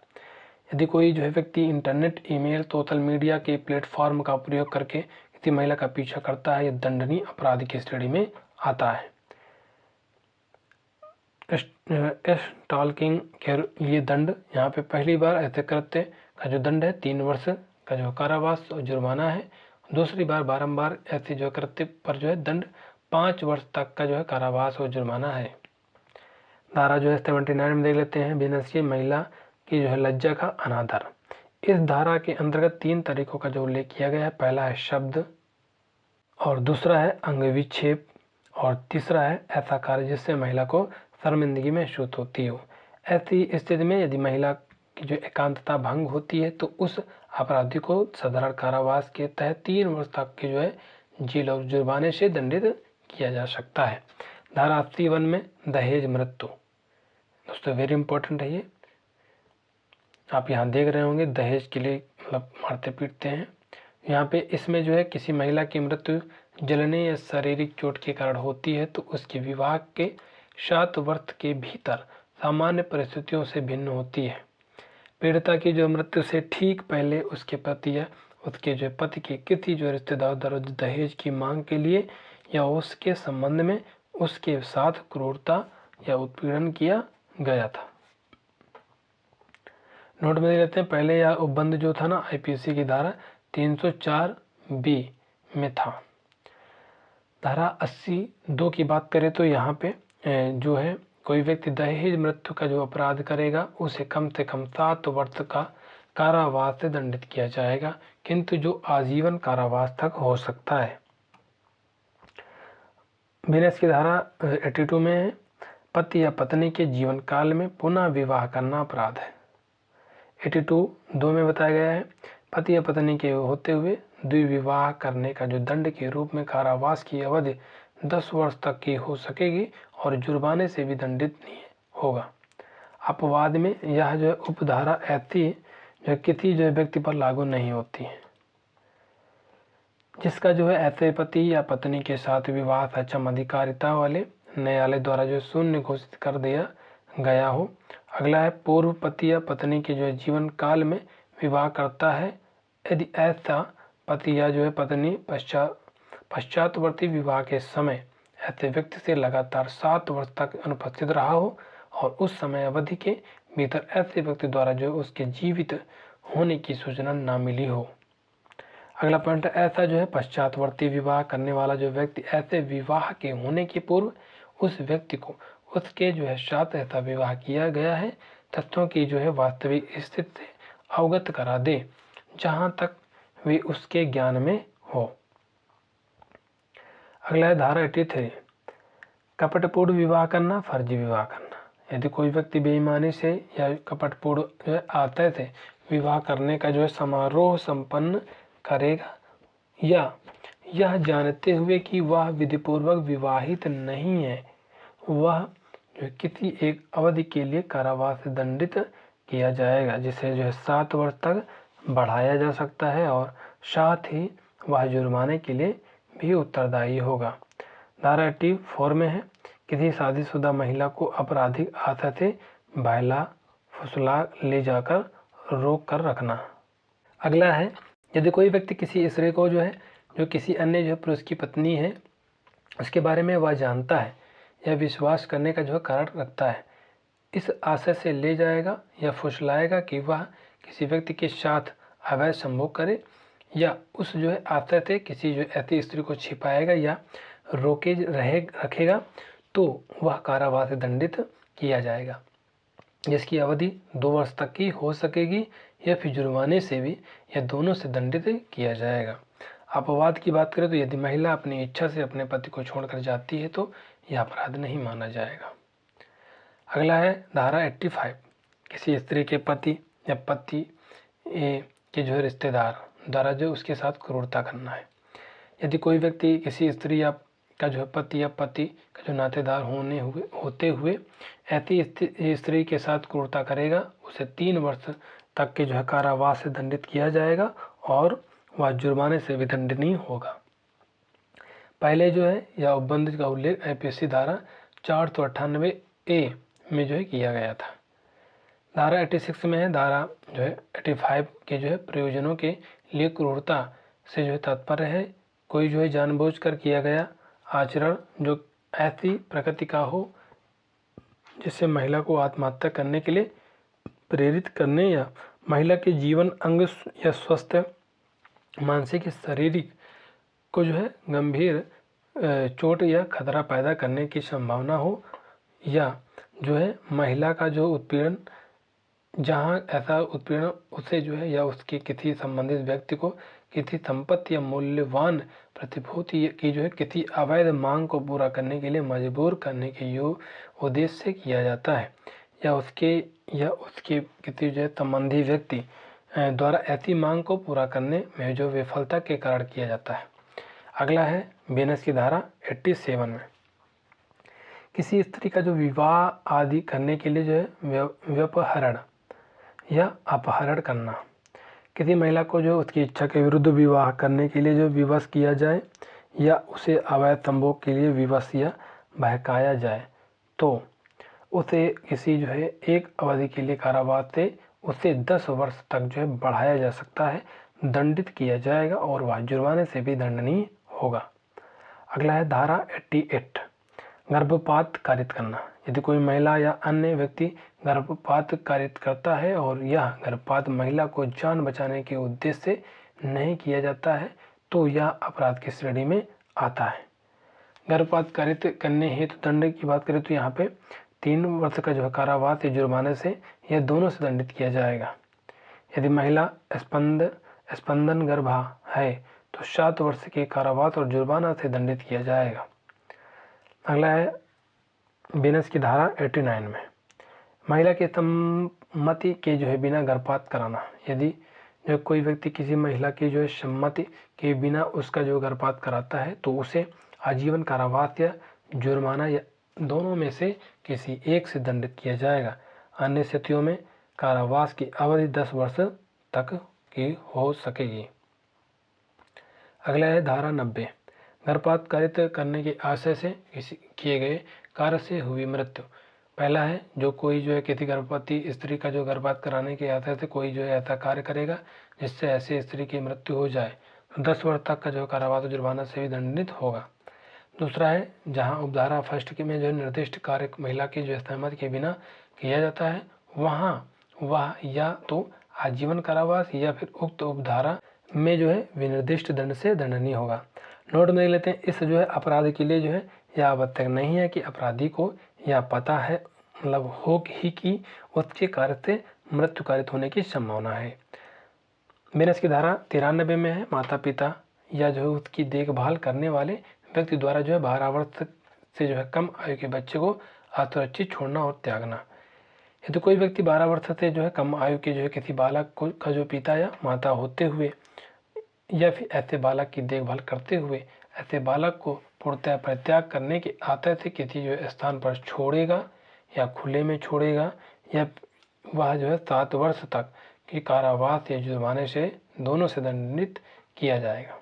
यदि कोई जो है व्यक्ति इंटरनेट, ईमेल, सोशल मीडिया के प्लेटफॉर्म का प्रयोग करके किसी महिला का पीछा करता है, यह दंडनीय अपराध की श्रेणी में आता है। स्टॉकिंग के लिए दंड यहाँ पे पहली बार ऐसे कृत्य का जो दंड है 3 वर्ष का जो कारावास और जुर्माना है। दूसरी बार बारंबार ऐसे जो कृत्य पर जो है दंड 5 वर्ष तक का जो है कारावास और जुर्माना है। धारा जो है 79 में देख लेते हैं। बीएनएस की महिला की जो है लज्जा का अनादर। इस धारा के अंतर्गत 3 तरीकों का जो उल्लेख किया गया है। पहला है शब्द, और दूसरा है अंग विक्षेप, और तीसरा है ऐसा कार्य जिससे महिला को शर्मिंदगी महसूस होती हो। ऐसी स्थिति में यदि महिला की जो एकांतता भंग होती है तो उस अपराधी को साधारण कारावास के तहत 3 वर्ष तक के जो है जेल और जुर्माने से दंडित किया जा सकता है। धारा 81 में दहेज मृत्यु। दोस्तों वेरी इंपॉर्टेंट है ये, आप यहाँ देख रहे होंगे दहेज के लिए मतलब मारते पीटते हैं। यहाँ पे इसमें जो है किसी महिला की मृत्यु जलने या शारीरिक चोट के कारण होती है तो उसके विवाह के 7 वर्ष के भीतर सामान्य परिस्थितियों से भिन्न होती है। पीड़िता की जो मृत्यु से ठीक पहले उसके पति या उसके जो पति के किसी जो रिश्तेदार द्वारा दहेज की मांग के लिए या उसके संबंध में उसके साथ क्रूरता या उत्पीड़न किया गया था। नोट में लेते हैं। पहले यह उपबंध जो था ना आईपीसी की धारा 304B में था। धारा 82 की बात करें तो यहाँ पे जो है कोई व्यक्ति दहेज मृत्यु का जो अपराध करेगा उसे कम से कम 7 वर्ष का कारावास से दंडित किया जाएगा, किंतु जो आजीवन कारावास तक हो सकता है। बीएनएस की धारा 82 में पति या पत्नी के जीवन काल में पुनः विवाह करना अपराध है। 82(2) में बताया गया है पति या पत्नी के होते हुए द्विविवाह करने का जो दंड के रूप में कारावास की अवधि 10 वर्ष तक की हो सकेगी और जुर्माने से भी दंडित नहीं होगा। अपवाद में यह जो है उपधारा ऐसी जो किसी जो व्यक्ति पर लागू नहीं होती है जिसका जो है ऐसे पति या पत्नी के साथ विवाह सक्षम अधिकारिता वाले न्यायालय द्वारा जो शून्य घोषित कर दिया गया हो। अगला है पूर्व पति या पत्नी के जो जीवन काल में विवाह करता है यदि ऐसा पति या जो है पत्नी पश्चातवर्ती विवाह के समय ऐसे व्यक्ति से लगातार 7 वर्ष तक अनुपस्थित रहा हो और उस समय अवधि के भीतर ऐसे व्यक्ति द्वारा जो उसके जीवित होने की सूचना न मिली हो। अगला पॉइंट, ऐसा जो है पश्चातवर्ती विवाह करने वाला जो व्यक्ति ऐसे विवाह के होने के पूर्व उस व्यक्ति को उसके जो है साथ ऐसा विवाह किया गया है तथ्यों की जो है वास्तविक स्थिति से अवगत करा दे जहां तक वे उसके ज्ञान में हो। अगला है धारा 83, कपटपूर्ण विवाह करना, फर्जी विवाह करना। यदि कोई व्यक्ति बेईमानी से या कपटपूर्ण जो है आते से विवाह करने का जो है समारोह संपन्न करेगा या यह जानते हुए कि वह विधिपूर्वक विवाहित नहीं है, वह जो किसी एक अवधि के लिए कारावास से दंडित किया जाएगा, जिसे जो है 7 वर्ष तक बढ़ाया जा सकता है और साथ ही वह जुर्माने के लिए भी उत्तरदायी होगा। धारा 84 में है, किसी शादीशुदा महिला को आपराधिक आशा से बहला फुसला ले जाकर रोक कर रखना। अगला है, यदि कोई व्यक्ति किसी स्त्री को जो किसी अन्य जो पुरुष की पत्नी है उसके बारे में वह जानता है या विश्वास करने का जो कारण रखता है, इस आशय से ले जाएगा या फुसलाएगा कि वह किसी व्यक्ति के साथ अवैध संभोग करे या उस जो है आशय से किसी जो ऐसी स्त्री को छिपाएगा या रोके रखेगा, तो वह कारावास से दंडित किया जाएगा, जिसकी अवधि 2 वर्ष तक की हो सकेगी या फिर जुर्माने से भी या दोनों से दंडित किया जाएगा। अपवाद की बात करें तो यदि महिला अपनी इच्छा से अपने पति को छोड़कर जाती है तो यह अपराध नहीं माना जाएगा। अगला है धारा 85, किसी स्त्री के पति या पति के जो है रिश्तेदार द्वारा जो उसके साथ क्रूरता करना है। यदि कोई व्यक्ति किसी स्त्री या का जो है पति या पति का जो नातेदार होते हुए ऐसी स्त्री के साथ क्रूरता करेगा, उसे 3 वर्ष तक के जो है कारावास से दंडित किया जाएगा और वह जुर्माने से भी दंडनीय होगा। पहले जो है यह उपबंध का उल्लेख IPC धारा 498A में जो है किया गया था। धारा 86 में है, धारा जो है 85 के जो है प्रयोजनों के लिए क्रूरता से जो है तात्पर्य है कोई जो है जानबूझकर किया गया आचरण जो ऐसी प्रकृति का हो जिससे महिला को आत्महत्या करने के लिए प्रेरित करने या महिला के जीवन अंग या स्वस्थ मानसिक शारीरिक को जो है गंभीर चोट या खतरा पैदा करने की संभावना हो, या जो है महिला का जो उत्पीड़न, जहां ऐसा उत्पीड़न उसे जो है या उसके किसी संबंधित व्यक्ति को किसी संपत्ति या मूल्यवान प्रतिभूति की जो है किसी अवैध मांग को पूरा करने के लिए मजबूर करने के उद्देश्य से किया जाता है या उसके किसी जो है संबंधी व्यक्ति द्वारा ऐसी मांग को पूरा करने में जो विफलता के कारण किया जाता है। अगला है बीएनएस की धारा 87 में, किसी स्त्री का जो विवाह आदि करने के लिए जो है व्यपहरण या अपहरण करना, किसी महिला को जो उसकी इच्छा के विरुद्ध विवाह करने के लिए जो विवश किया जाए या उसे अवैध संभोग के लिए विवश या बहकाया जाए तो उसे किसी जो है एक अवधि के लिए कारावास से उसे 10 वर्ष तक जो है बढ़ाया जा सकता है, दंडित किया जाएगा और वह जुर्माने से भी दंडनीय होगा। अगला है धारा 88, गर्भपात कारित करना। यदि कोई महिला या अन्य व्यक्ति गर्भपात कारित करता है और यह गर्भपात महिला को जान बचाने के उद्देश्य से नहीं किया जाता है तो यह अपराध की श्रेणी में आता है। गर्भपात कारित करने हेतु दंड की बात करें तो यहाँ पे 3 वर्ष का जो है कारावास या जुर्माने से या दोनों से दंडित किया जाएगा। यदि महिला स्पंदन गर्भा है तो 7 वर्ष के कारावास और जुर्माना से दंडित किया जाएगा। अगला है बीएनएस की धारा 89 में, महिला की सम्मति के जो है बिना गर्भपात कराना। यदि जो कोई व्यक्ति किसी महिला की जो है सम्मति के बिना उसका जो गर्भपात कराता है तो उसे आजीवन कारावास या जुर्माना या दोनों में से किसी एक से दंडित किया जाएगा। अन्य स्थितियों में कारावास की अवधि 10 वर्ष तक की हो सकेगी। अगला है धारा 90, गर्भपात कारित करने के आशय से किए गए कार्य से हुई मृत्यु। पहला है, जो कोई जो है किसी गर्भवती स्त्री का जो गर्भपात कराने के आधार से कोई जो है ऐसा कार्य करेगा जिससे ऐसी स्त्री की मृत्यु हो जाए तो 10 वर्ष तक का जो कारावास जुर्माना से भी दंडित होगा। दूसरा है, जहां उपधारा फर्स्ट के में जो निर्दिष्ट कार्य महिला की जो सहमति के बिना किया जाता है वहां वह या तो आजीवन कारावास या फिर उक्त उपधारा में जो है विनिर्दिष्ट दंड से दंडनीय होगा। नोट में देख लेते हैं, इस जो है अपराध के लिए जो है यह आवश्यक नहीं है कि अपराधी को यह पता है मतलब हो ही कि उसके कार्य से मृत्यु कारित होने की संभावना है। बीएनएस की धारा 93 में है, माता पिता या जो है उसकी देखभाल करने वाले व्यक्ति द्वारा जो है 12 वर्ष से जो है कम आयु के बच्चे को असुरक्षित छोड़ना और त्यागना। यदि कोई व्यक्ति 12 वर्ष से जो है कम आयु के जो है किसी बालक को का जो पिता या माता होते हुए या फिर ऐसे बालक की देखभाल करते हुए ऐसे बालक को पूर्णतः परित्याग करने के आते से किसी जो स्थान पर छोड़ेगा या खुले में छोड़ेगा या वह जो है 7 वर्ष तक की कारावास या जुर्माने से दोनों से दंडित किया जाएगा।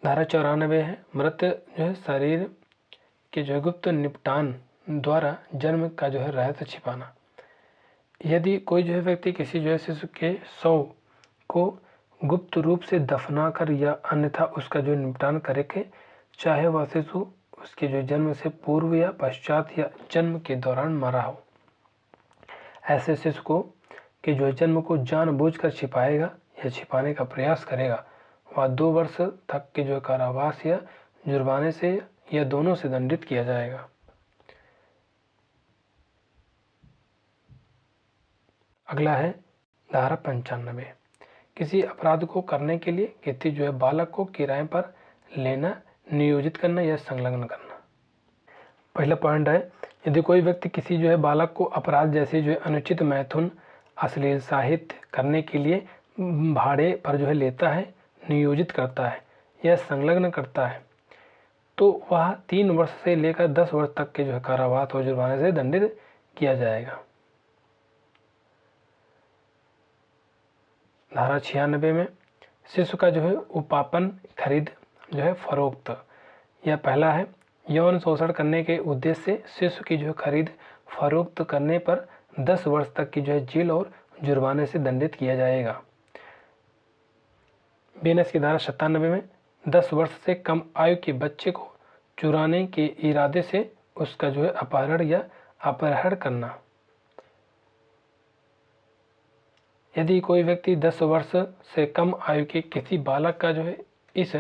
धारा 94 है, मृत जो है शरीर के जो है गुप्त निपटान द्वारा जन्म का जो है रहस्य छिपाना। यदि कोई जो है व्यक्ति किसी जो है शिशु के शव को गुप्त रूप से दफना कर या अन्यथा उसका जो निपटान करे के चाहे वह शिशु उसके जो जन्म से पूर्व या पश्चात या जन्म के दौरान मरा हो, ऐसे शिशु को के जो जन्म को जानबूझकर छिपाएगा या छिपाने का प्रयास करेगा वह 2 वर्ष तक के जो कारावास या जुर्माने से या दोनों से दंडित किया जाएगा। अगला है धारा 95, किसी अपराध को करने के लिए किसी जो है बालक को किराए पर लेना, नियोजित करना या संलग्न करना। पहला पॉइंट है, यदि कोई व्यक्ति किसी जो है बालक को अपराध जैसे जो है अनुचित मैथुन, अश्लील साहित्य करने के लिए भाड़े पर जो है लेता है, नियोजित करता है या संलग्न करता है तो वह 3 वर्ष से लेकर 10 वर्ष तक के जो है कारावास और जुर्माने से दंडित किया जाएगा। धारा 96 में शिशु का जो है उपापन, खरीद जो है फरोख्त। यह पहला है, यौन शोषण करने के उद्देश्य से शिशु की जो है खरीद फरोख्त करने पर 10 वर्ष तक की जो है जेल और जुर्माने से दंडित किया जाएगा। बीएनएस की धारा 97 में 10 वर्ष से कम आयु के बच्चे को चुराने के इरादे से उसका जो है अपहरण या अपहरण करना। यदि कोई व्यक्ति 10 वर्ष से कम आयु के किसी बालक का जो है इस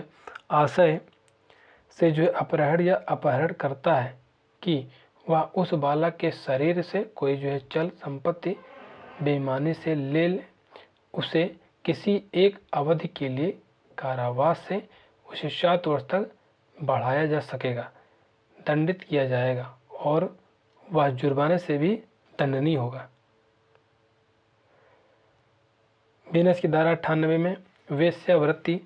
आशय से जो है अपहरण या अपहरण करता है कि वह उस बालक के शरीर से कोई जो है चल संपत्ति बेईमानी से ले उसे किसी एक अवधि के लिए कारावास से उसे 7 वर्ष तक बढ़ाया जा सकेगा, दंडित किया जाएगा और वह जुर्माने से भी दंडनीय होगा। बीएनएस की धारा 98 में वेश्यावृत्ति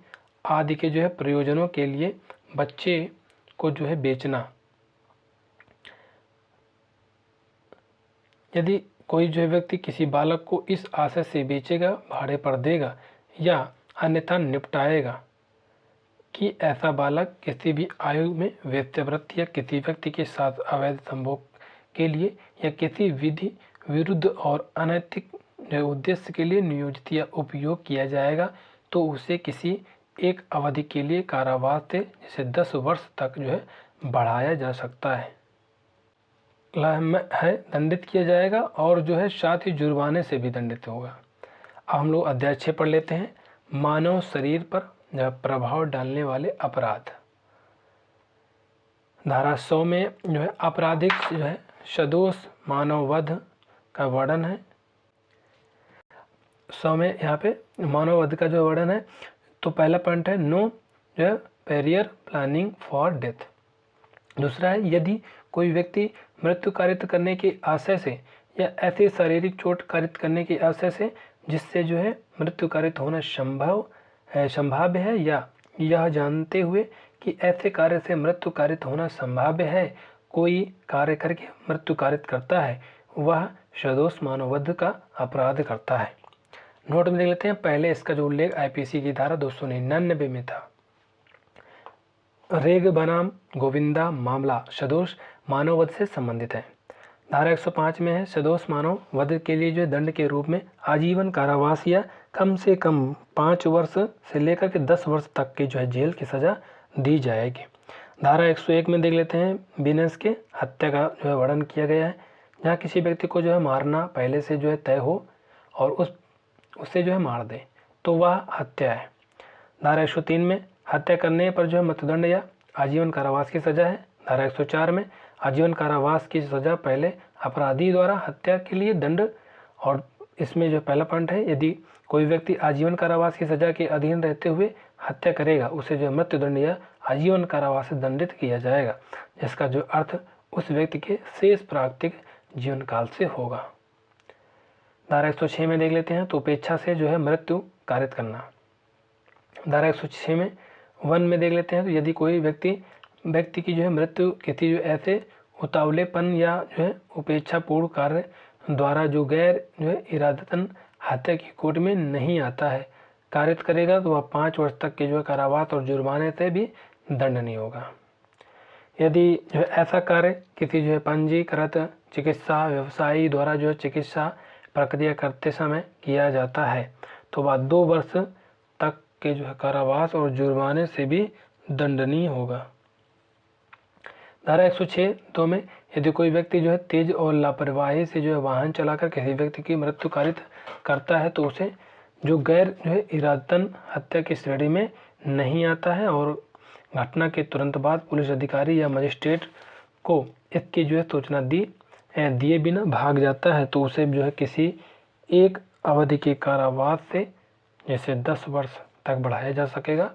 आदि के जो है प्रयोजनों के लिए बच्चे को जो है बेचना। यदि कोई जो व्यक्ति किसी बालक को इस आशय से बेचेगा, भाड़े पर देगा या अन्यथा निपटाएगा कि ऐसा बालक किसी भी आयु में वेश्यावृत्ति या किसी व्यक्ति के साथ अवैध संभोग के लिए या किसी विधि विरुद्ध और अनैतिक उद्देश्य के लिए नियोजित या उपयोग किया जाएगा तो उसे किसी एक अवधि के लिए कारावास से जिसे 10 वर्ष तक जो है बढ़ाया जा सकता है दंडित किया जाएगा और जो है साथ ही जुर्माने से भी दंडित होगा। अब हम लोग अध्याय 6 पढ़ लेते हैं, मानव शरीर पर जो है प्रभाव डालने वाले अपराध। धारा 100 में जो है आपराधिक जो है सदोष मानव वध का वर्णन है। 100 में यहाँ पे मानव वध का जो वर्णन है तो पहला पॉइंट है नो जो है पेरियर प्लानिंग फॉर डेथ। दूसरा है, यदि कोई व्यक्ति मृत्यु कारित करने के आशय से या ऐसे शारीरिक चोट कारित करने के आशय से जिससे जो है मृत्यु कारित होना संभाव्य है या यह जानते हुए कि ऐसे कार्य से मृत्यु कारित होना संभाव्य है कोई कार्य करके मृत्यु कारित करता है, वह सदोष मानववध का अपराध करता है। नोट में देख लेते हैं, पहले इसका जो उल्लेख आईपीसी की धारा 299 में था। रेग बनाम गोविंदा मामला सदोष मानववध से संबंधित है। धारा 105 में है सदोष मानव वध के लिए जो है दंड के रूप में आजीवन कारावास या कम से कम 5 वर्ष से लेकर के 10 वर्ष तक की जो है जेल की सज़ा दी जाएगी। धारा 101 में देख लेते हैं विनस के हत्या का जो है वर्णन किया गया है, जहाँ किसी व्यक्ति को जो है मारना पहले से जो है तय हो और उससे जो है मार दे तो वह हत्या है। धारा 103 में हत्या करने पर जो है मृत्युदंड या आजीवन कारावास की सज़ा है। धारा 104 में आजीवन कारावास की सज़ा पहले अपराधी द्वारा हत्या के लिए दंड, और इसमें जो पहला पॉइंट है, यदि कोई व्यक्ति आजीवन कारावास की सज़ा के अधीन रहते हुए हत्या करेगा उसे जो मृत्युदंड या आजीवन कारावास से दंडित किया जाएगा, जिसका जो अर्थ उस व्यक्ति के शेष प्राकृतिक जीवन काल से होगा। धारा 106 में देख लेते हैं तो उपेक्षा से जो है मृत्यु कारित करना। धारा 106 में 1 में देख लेते हैं तो यदि कोई व्यक्ति की जो है मृत्यु किसी जो ऐसे उतावलेपन या जो है उपेक्षापूर्ण कार्य द्वारा जो गैर जो है इरादतन हत्या की कोट में नहीं आता है कारित करेगा तो वह 5 वर्ष तक के जो है कारावास और जुर्माने से भी दंडनीय होगा। यदि जो है ऐसा कार्य किसी जो है पंजीकृत चिकित्सा व्यवसायी द्वारा जो चिकित्सा प्रक्रिया करते समय किया जाता है तो वह 2 वर्ष तक के जो है कारावास और जुर्माने से भी दंडनीय होगा। धारा 106(2) में यदि कोई व्यक्ति जो है तेज और लापरवाही से जो है वाहन चलाकर किसी व्यक्ति की मृत्यु कारित करता है तो उसे जो गैर जो है इरादतन हत्या की श्रेणी में नहीं आता है और घटना के तुरंत बाद पुलिस अधिकारी या मजिस्ट्रेट को इसकी जो है सूचना दिए बिना भाग जाता है तो उसे जो है किसी एक अवधि के कारावास से जैसे 10 वर्ष तक बढ़ाया जा सकेगा,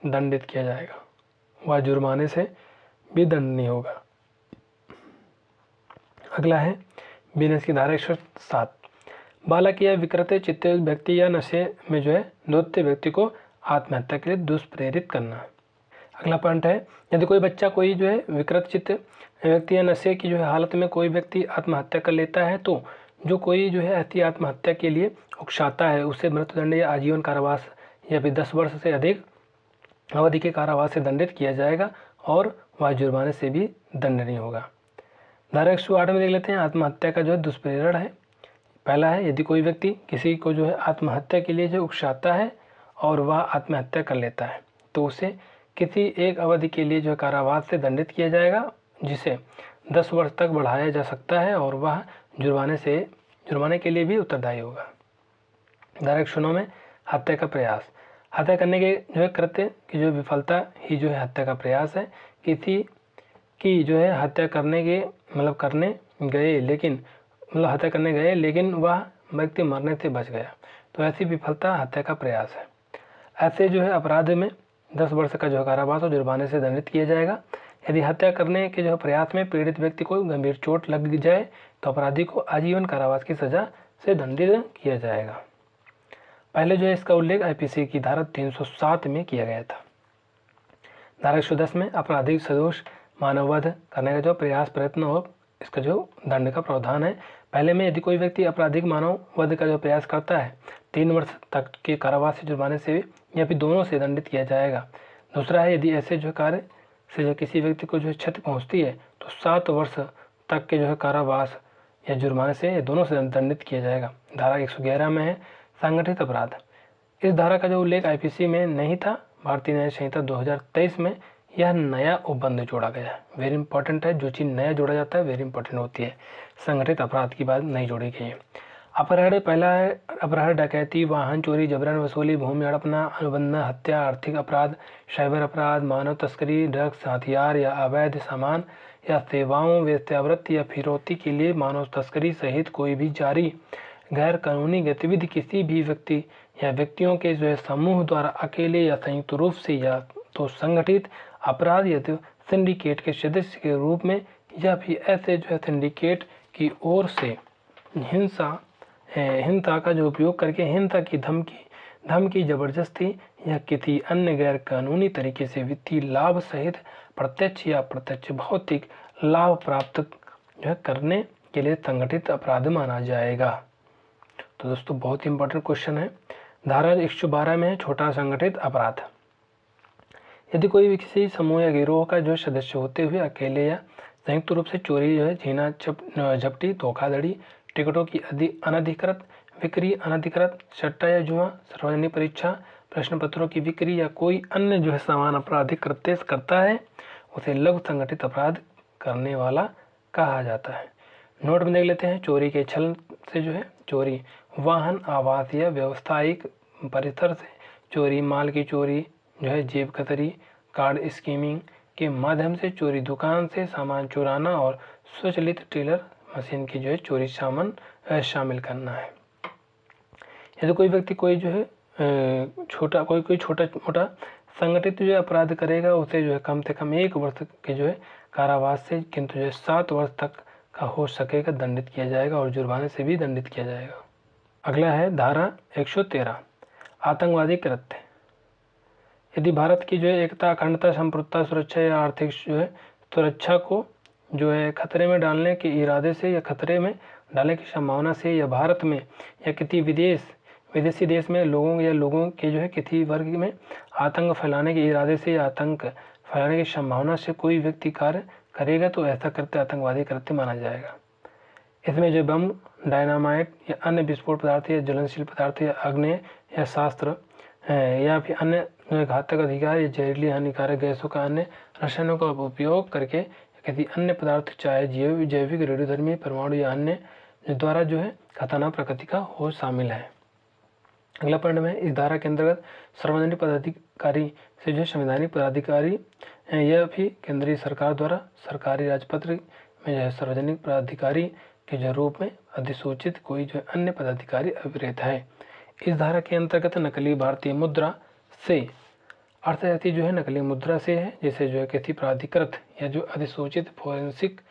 दंडित किया जाएगा, वह जुर्माने से भी दंडनीय होगा। अगला है बीएनएस की धारा 107, बालक या विकृत चित्त व्यक्ति या नशे में जो है द्वितीय व्यक्ति को आत्महत्या के लिए दुष्प्रेरित करना। अगला पॉइंट है यदि कोई बच्चा कोई जो है विकृत चित्त व्यक्ति या नशे की जो है हालत में कोई व्यक्ति आत्महत्या कर लेता है तो जो कोई जो है ऐसी आत्महत्या के लिए उकसाता है उसे मृत्युदंड या आजीवन कारावास या फिर 10 वर्ष से अधिक अवधि के कारावास से दंडित किया जाएगा और वह जुर्माने से भी दंडनीय होगा। धारा 108 में देख लेते हैं आत्महत्या का जो है दुष्प्रेरण है। पहला है यदि कोई व्यक्ति किसी को जो है आत्महत्या के लिए जो उकसाता है और वह आत्महत्या कर लेता है तो उसे किसी एक अवधि के लिए जो कारावास से दंडित किया जाएगा जिसे 10 वर्ष तक बढ़ाया जा सकता है और वह जुर्माने के लिए भी उत्तरदायी होगा। धारा 109 में हत्या का प्रयास, हत्या करने के जो है कृत्य की जो विफलता ही जो है हत्या का प्रयास है। किसी की जो है हत्या करने गए लेकिन वह व्यक्ति मरने से बच गया तो ऐसी विफलता हत्या का प्रयास है। ऐसे जो है अपराध में 10 वर्ष का जो कारावास और जुर्माने से दंडित किया जाएगा। यदि हत्या करने के जो प्रयास में पीड़ित व्यक्ति को गंभीर चोट लग जाए तो अपराधी को आजीवन कारावास की सजा से दंडित किया जाएगा। पहले जो है इसका उल्लेख आईपीसी की धारा 307 में किया गया था। धारा 110 में आपराधिक सदोष मानववध करने का जो प्रयास प्रयत्न और इसका जो दंड का प्रावधान है। पहले में यदि कोई व्यक्ति आपराधिक मानववध का जो प्रयास करता है 3 वर्ष तक के कारावास से जुर्माने से या फिर दोनों से दंडित किया जाएगा। दूसरा है यदि ऐसे जो कार्य से जो किसी व्यक्ति को जो क्षति पहुंचती है तो 7 वर्ष तक के जो है कारावास या जुर्माने से दोनों से दंडित किया जाएगा। धारा 111 में है संगठित अपराध। इस धारा का जो उल्लेख आईपीसी में नहीं था, भारतीय न्याय संहिता 2023 में यह नया उपबंध जोड़ा गया है। वेरी इंपॉर्टेंट है, जो चीज़ नया जोड़ा जाता है वेरी इंपॉर्टेंट होती है। संगठित अपराध की बात नहीं जोड़ी गई है। अपहरण, पहला है अपहरण, डकैती, वाहन चोरी, जबरन वसूली, भूमि हड़पना, अनुबंध, हत्या, आर्थिक अपराध, साइबर अपराध, मानव तस्करी, ड्रग्स, हथियार या अवैध सामान या सेवाओं, वेश्यावृत्ति या फिरौती के लिए मानव तस्करी सहित कोई भी जारी गैर कानूनी गतिविधि किसी भी व्यक्ति या व्यक्तियों के जो है समूह द्वारा अकेले या संयुक्त रूप से या तो संगठित अपराध या तो सिंडिकेट के सदस्य के रूप में या फिर ऐसे जो है सिंडिकेट की ओर से हिंसा का जो उपयोग करके हिंसा की धमकी, जबरदस्ती या किसी अन्य गैर कानूनी तरीके से वित्तीय लाभ सहित प्रत्यक्ष या अप्रत्यक्ष भौतिक लाभ प्राप्त जो है करने के लिए संगठित अपराध माना जाएगा। तो दोस्तों बहुत ही इंपॉर्टेंट क्वेश्चन है। धारा 112 में है छोटा संगठित अपराध। यदि कोई भी किसी समूह या गिरोह का जो सदस्य होते हुए अकेले या संयुक्त रूप से चोरी जो है छीना झपटी, धोखाधड़ी, टिकटों की अनधिकृत बिक्री, अनधिकृत सट्टा या जुआ, सार्वजनिक परीक्षा प्रश्न पत्रों की बिक्री या कोई अन्य जो है समान आपराधिक कृत्य करता है उसे लघु संगठित अपराध करने वाला कहा जाता है। नोट में देख लेते हैं। चोरी के छल से जो है चोरी, वाहन, आवास या व्यवसायिक परिसर से चोरी, माल की चोरी जो है जेब कतरी, कार्ड स्कीमिंग के माध्यम से चोरी, दुकान से सामान चुराना और स्वचालित टेलर मशीन की जो है चोरी शामिल करना है। यदि कोई व्यक्ति कोई जो है कोई छोटा मोटा संगठित जो है अपराध करेगा उसे जो है कम से कम 1 वर्ष के जो है कारावास से किंतु जो है 7 वर्ष तक का हो सकेगा दंडित किया जाएगा और जुर्माने से भी दंडित किया जाएगा। अगला है धारा 113 आतंकवादी कृत्य। यदि भारत की जो है एकता, अखंडता, संप्रभुता, सुरक्षा या आर्थिक जो है सुरक्षा को जो है खतरे में डालने के इरादे से या खतरे में डालने की संभावना से या भारत में या किसी विदेशी देश में लोगों के जो है किसी वर्ग में आतंक फैलाने के इरादे से या आतंक फैलाने की संभावना से कोई व्यक्ति कार्य करेगा तो ऐसा कृत्य आतंकवादी कृत्य माना जाएगा। इसमें जो बम, डायनामाइट या अन्य विस्फोट पदार्थ या ज्वलनशील पदार्थ या आग्नेय या शास्त्र या फिर अन्य घातक अधिकार या जहरीली हानिकारक गैसों का अन्य रसायनों का उपयोग करके किसी अन्य पदार्थ चाहे जैविक, रेडियोधर्मी, परमाणु या अन्य द्वारा जो है खतरनाक प्रकृति का हो शामिल है। अगला पॉइंट में इस धारा के अंतर्गत सार्वजनिक पदाधिकारी से जो संवैधानिक पदाधिकारी या फिर केंद्रीय सरकार द्वारा सरकारी राजपत्र में जो है सार्वजनिक पदाधिकारी के जो रूप में अधिसूचित कोई जो अन्य पदाधिकारी अभिप्रेत है। इस धारा के अंतर्गत नकली भारतीय मुद्रा से अर्थात जो है नकली मुद्रा से है, जैसे जो है किसी प्राधिकृत या जो अधिसूचित फोरेंसिक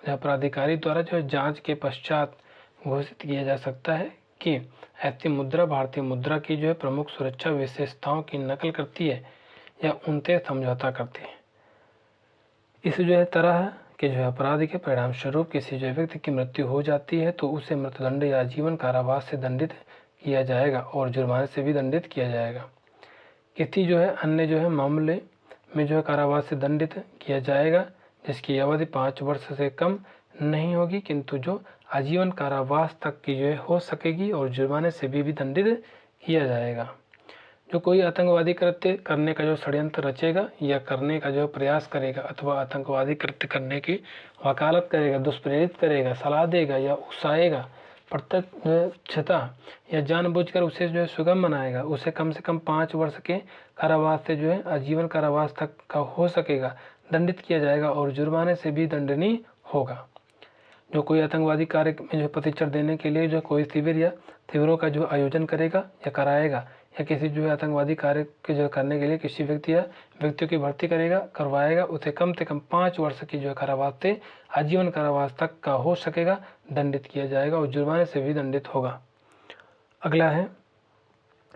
प्राधिकारी द्वारा जो है जांच के पश्चात घोषित किया जा सकता है कि ऐसी मुद्रा भारतीय मुद्रा की जो है प्रमुख सुरक्षा विशेषताओं की नकल करती है या उनसे समझौता करती है। इस जो है तरह के जो है अपराध के परिणाम स्वरूप किसी जो व्यक्ति की मृत्यु हो जाती है तो उसे मृत्युदंड या आजीवन कारावास से दंडित किया जाएगा और जुर्माने से भी दंडित किया जाएगा। किसी जो है अन्य जो है मामले में जो है कारावास से दंडित किया जाएगा जिसकी अवधि 5 वर्ष से कम नहीं होगी किंतु जो आजीवन कारावास तक की जो है हो सकेगी और जुर्माने से भी दंडित किया जाएगा। जो कोई आतंकवादी कृत्य करने का जो षड्यंत्र रचेगा या करने का जो प्रयास करेगा अथवा आतंकवादी कृत्य करने की वकालत करेगा, दुष्प्रेरित करेगा, सलाह देगा या उकसाएगा, प्रत्यक्षता या जानबूझकर उसे जो है सुगम बनाएगा, उसे कम से कम 5 वर्ष के कारावास से जो है आजीवन कारावास तक का हो सकेगा दंडित किया जाएगा और जुर्माने से भी दंडनीय होगा। जो कोई आतंकवादी कार्य में जो प्रशिक्षण देने के लिए जो कोई शिविर या शिविरों का जो आयोजन करेगा या कराएगा या किसी जो है आतंकवादी कार्य के जो करने के लिए किसी व्यक्ति या व्यक्तियों की भर्ती करवाएगा उसे कम से कम 5 वर्ष की जो है कारावास से आजीवन कारावास तक का हो सकेगा दंडित किया जाएगा और जुर्माने से भी दंडित होगा। अगला है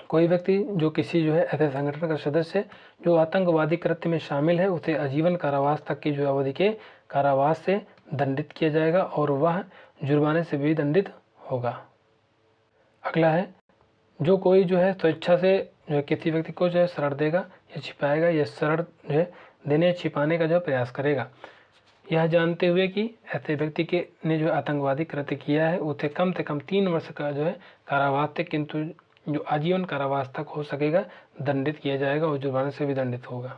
कोई व्यक्ति जो किसी जो है ऐसे संगठन का सदस्य जो आतंकवादी कृत्य में शामिल है उसे आजीवन कारावास तक की जो अवधि के कारावास से दंडित किया जाएगा और वह जुर्माने से भी दंडित होगा। अगला है जो कोई जो है स्वेच्छा से जो किसी व्यक्ति को जो है शरण देगा या छिपाएगा या शरण जो है देने छिपाने का जो प्रयास करेगा यह जानते हुए कि ऐसे व्यक्ति के ने जो आतंकवादी कृत्य किया है उसे कम से कम 3 वर्ष का जो है कारावास से किंतु जो आजीवन कारावास तक हो सकेगा दंडित किया जाएगा और जुर्माने से भी दंडित होगा।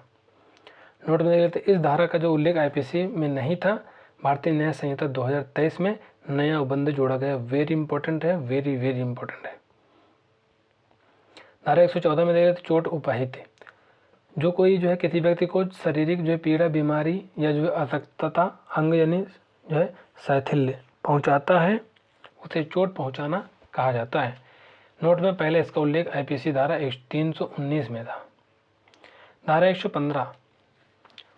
नोट में देख लेते इस धारा का जो उल्लेख आईपीसी में नहीं था, भारतीय न्याय संहिता 2023 में नया उपबंध जोड़ा गया। वेरी इंपॉर्टेंट है, वेरी इंपॉर्टेंट है। धारा 114 में देख लेते चोट उपाहित। जो कोई जो है किसी व्यक्ति को शारीरिक जो है पीड़ा, बीमारी या जो है अशक्तता, अंग यानी जो है शैथिल्य पहुंचाता है उसे चोट पहुंचाना कहा जाता है। नोट में पहले इसका उल्लेख आईपीसी धारा 319 में था। धारा 115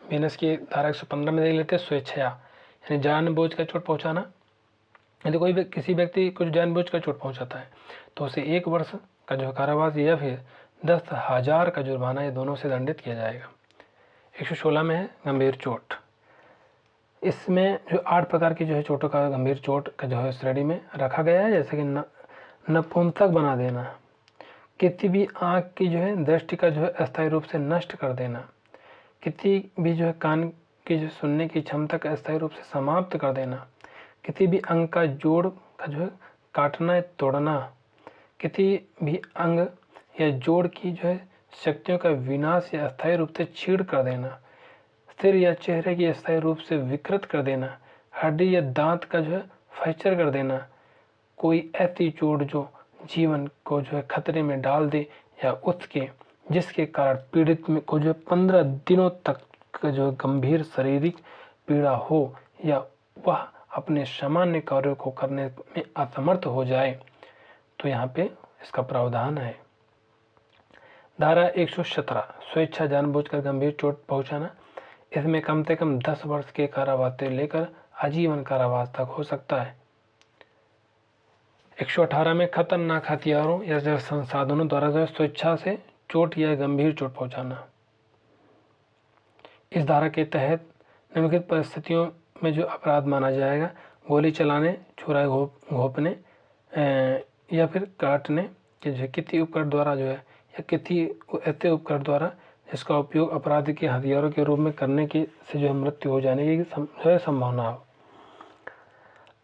बीएनएस की धारा 115 में देख लेते स्वेच्छा यानी जानबूझ कर चोट पहुंचाना। यदि कोई किसी व्यक्ति को जानबूझ कर चोट पहुंचाता है तो उसे 1 वर्ष का जो कारावास या फिर 10,000 का जुर्माना ये दोनों से दंडित किया जाएगा। 116 में है गंभीर चोट। इसमें जो 8 प्रकार की जो है चोटों का गंभीर चोट का जो है श्रेणी में रखा गया है, जैसे कि नपुंसक बना देना, किसी भी आँख की जो है दृष्टि का जो है अस्थायी रूप से नष्ट कर देना, किसी भी जो है कान की जो सुनने की क्षमता का अस्थायी रूप से समाप्त कर देना, किसी भी अंग का जोड़ का जो है काटना या तोड़ना, किसी भी अंग या जोड़ की जो है शक्तियों का विनाश या अस्थायी रूप से छीड़ कर देना, सिर या चेहरे की अस्थायी रूप से विकृत कर देना, हड्डी या दांत का जो है फ्रैक्चर कर देना, कोई ऐसी चोट जो जीवन को जो है खतरे में डाल दे या उसके जिसके कारण पीड़ित में को जो है 15 दिनों तक का जो है गंभीर शारीरिक पीड़ा हो या वह अपने सामान्य कार्यों को करने में असमर्थ हो जाए, तो यहाँ पे इसका प्रावधान है। धारा 117 स्वेच्छा जानबूझकर गंभीर चोट पहुंचाना, इसमें कम से कम 10 वर्ष के कारावास से लेकर आजीवन कारावास तक हो सकता है। 118 में खतरनाक हथियारों या जो संसाधनों द्वारा जो स्वेच्छा से चोट या गंभीर चोट पहुंचाना। इस धारा के तहत निम्नलिखित परिस्थितियों में जो अपराध माना जाएगा: गोली चलाने, छुरा घोंपने या फिर काटने के जो किसी उपकरण द्वारा जो है या किसी ऐसे उपकरण द्वारा जिसका उपयोग अपराध के हथियारों के रूप में करने की से जो है मृत्यु हो जाने की जो है संभावना हो।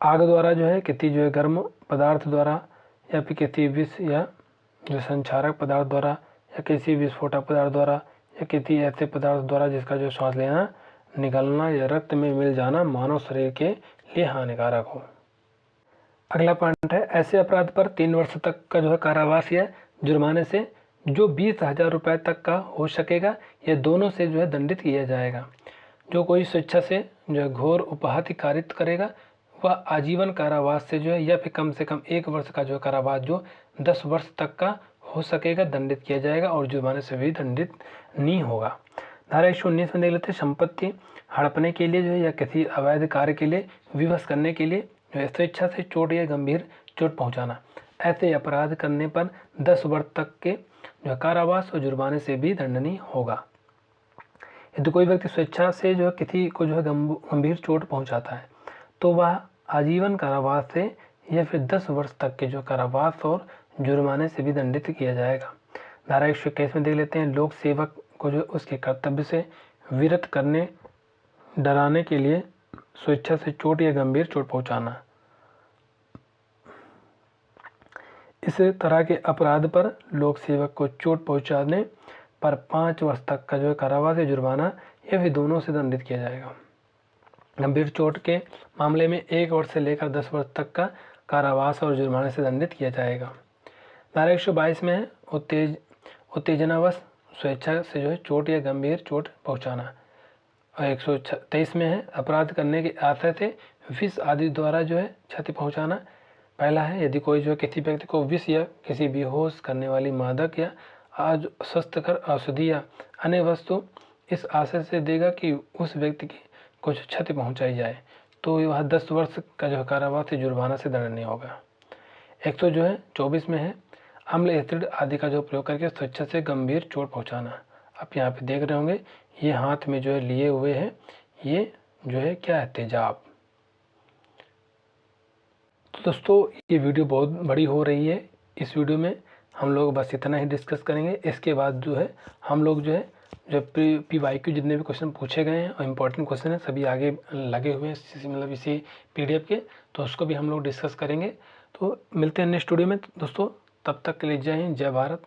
आग द्वारा जो है किसी जो है गर्म पदार्थ द्वारा या फिर किसी विष या जो संचारक पदार्थ द्वारा या किसी विस्फोटक पदार्थ द्वारा या किसी ऐसे पदार्थ द्वारा जिसका जो श्वास लेना, निगलना या रक्त में मिल जाना मानव शरीर के लिए हानिकारक हो। अगला पॉइंट है, ऐसे अपराध पर 3 वर्ष तक का जो है कारावास या जुर्माने से जो 20,000 रुपये तक का हो सकेगा, यह दोनों से जो है दंडित किया जाएगा। जो कोई स्वेच्छा से जो है घोर उपहाति कारित करेगा वह आजीवन कारावास से जो है या फिर कम से कम 1 वर्ष का जो कारावास जो 10 वर्ष तक का हो सकेगा दंडित किया जाएगा और जुर्माने से भी दंडित नहीं होगा। धारा 119 में देख लेते हैं, संपत्ति हड़पने के लिए जो है या किसी अवैध कार्य के लिए विवश करने के लिए जो स्वेच्छा से चोट या गंभीर चोट पहुंचाना, ऐसे अपराध करने पर 10 वर्ष तक के जो कारावास और जुर्माने से भी दंडनीय होगा। यदि कोई व्यक्ति स्वेच्छा से जो किसी को जो है गंभीर चोट पहुंचाता है तो वह आजीवन कारावास से या फिर 10 वर्ष तक के जो कारावास और जुर्माने से भी दंडित किया जाएगा। धारा 121 में देख लेते हैं, लोक सेवक को जो उसके कर्तव्य से विरत करने, डराने के लिए स्वेच्छा से चोट या गंभीर चोट पहुंचाना। इस तरह के अपराध पर लोक सेवक को चोट पहुंचाने पर 5 वर्ष तक का जो है कारावास या जुर्माना या फिर दोनों से दंडित किया जाएगा। गंभीर चोट के मामले में 1 वर्ष से लेकर 10 वर्ष तक का कारावास और जुर्माने से दंडित किया जाएगा। धारा 122 में है, उत्तेजनावश स्वेच्छा से जो है चोट या गंभीर चोट पहुंचाना। और 123 में है, अपराध करने के आशय से विष आदि द्वारा जो है क्षति पहुंचाना। पहला है, यदि कोई जो है किसी व्यक्ति को विष या किसी बेहोश करने वाली मादक या अस्वस्थकर औषधि या अन्य वस्तु इस आशय से देगा कि उस व्यक्ति की कुछ क्षति पहुंचाई जाए, तो वह 10 वर्ष का जो कारावास या जुर्माना से दंडनीय होगा। 124 में है, अम्ल एसिड आदि का जो प्रयोग करके स्वेच्छा से गंभीर चोट पहुंचाना। आप यहाँ पे देख रहे होंगे ये हाथ में जो है लिए हुए हैं, ये जो है क्या है, तेजाब। तो दोस्तों ये वीडियो बहुत बड़ी हो रही है। इस वीडियो में हम लोग बस इतना ही डिस्कस करेंगे। इसके बाद जो है हम लोग जो है जो PYQ जितने भी क्वेश्चन पूछे गए हैं और इम्पोर्टेंट क्वेश्चन हैं सभी आगे लगे हुए हैं मतलब इसी PDF के, तो उसको भी हम लोग डिस्कस करेंगे। तो मिलते हैं नेक्स्ट वीडियो में दोस्तों, तब तक के लिए जय हिंद, जय भारत।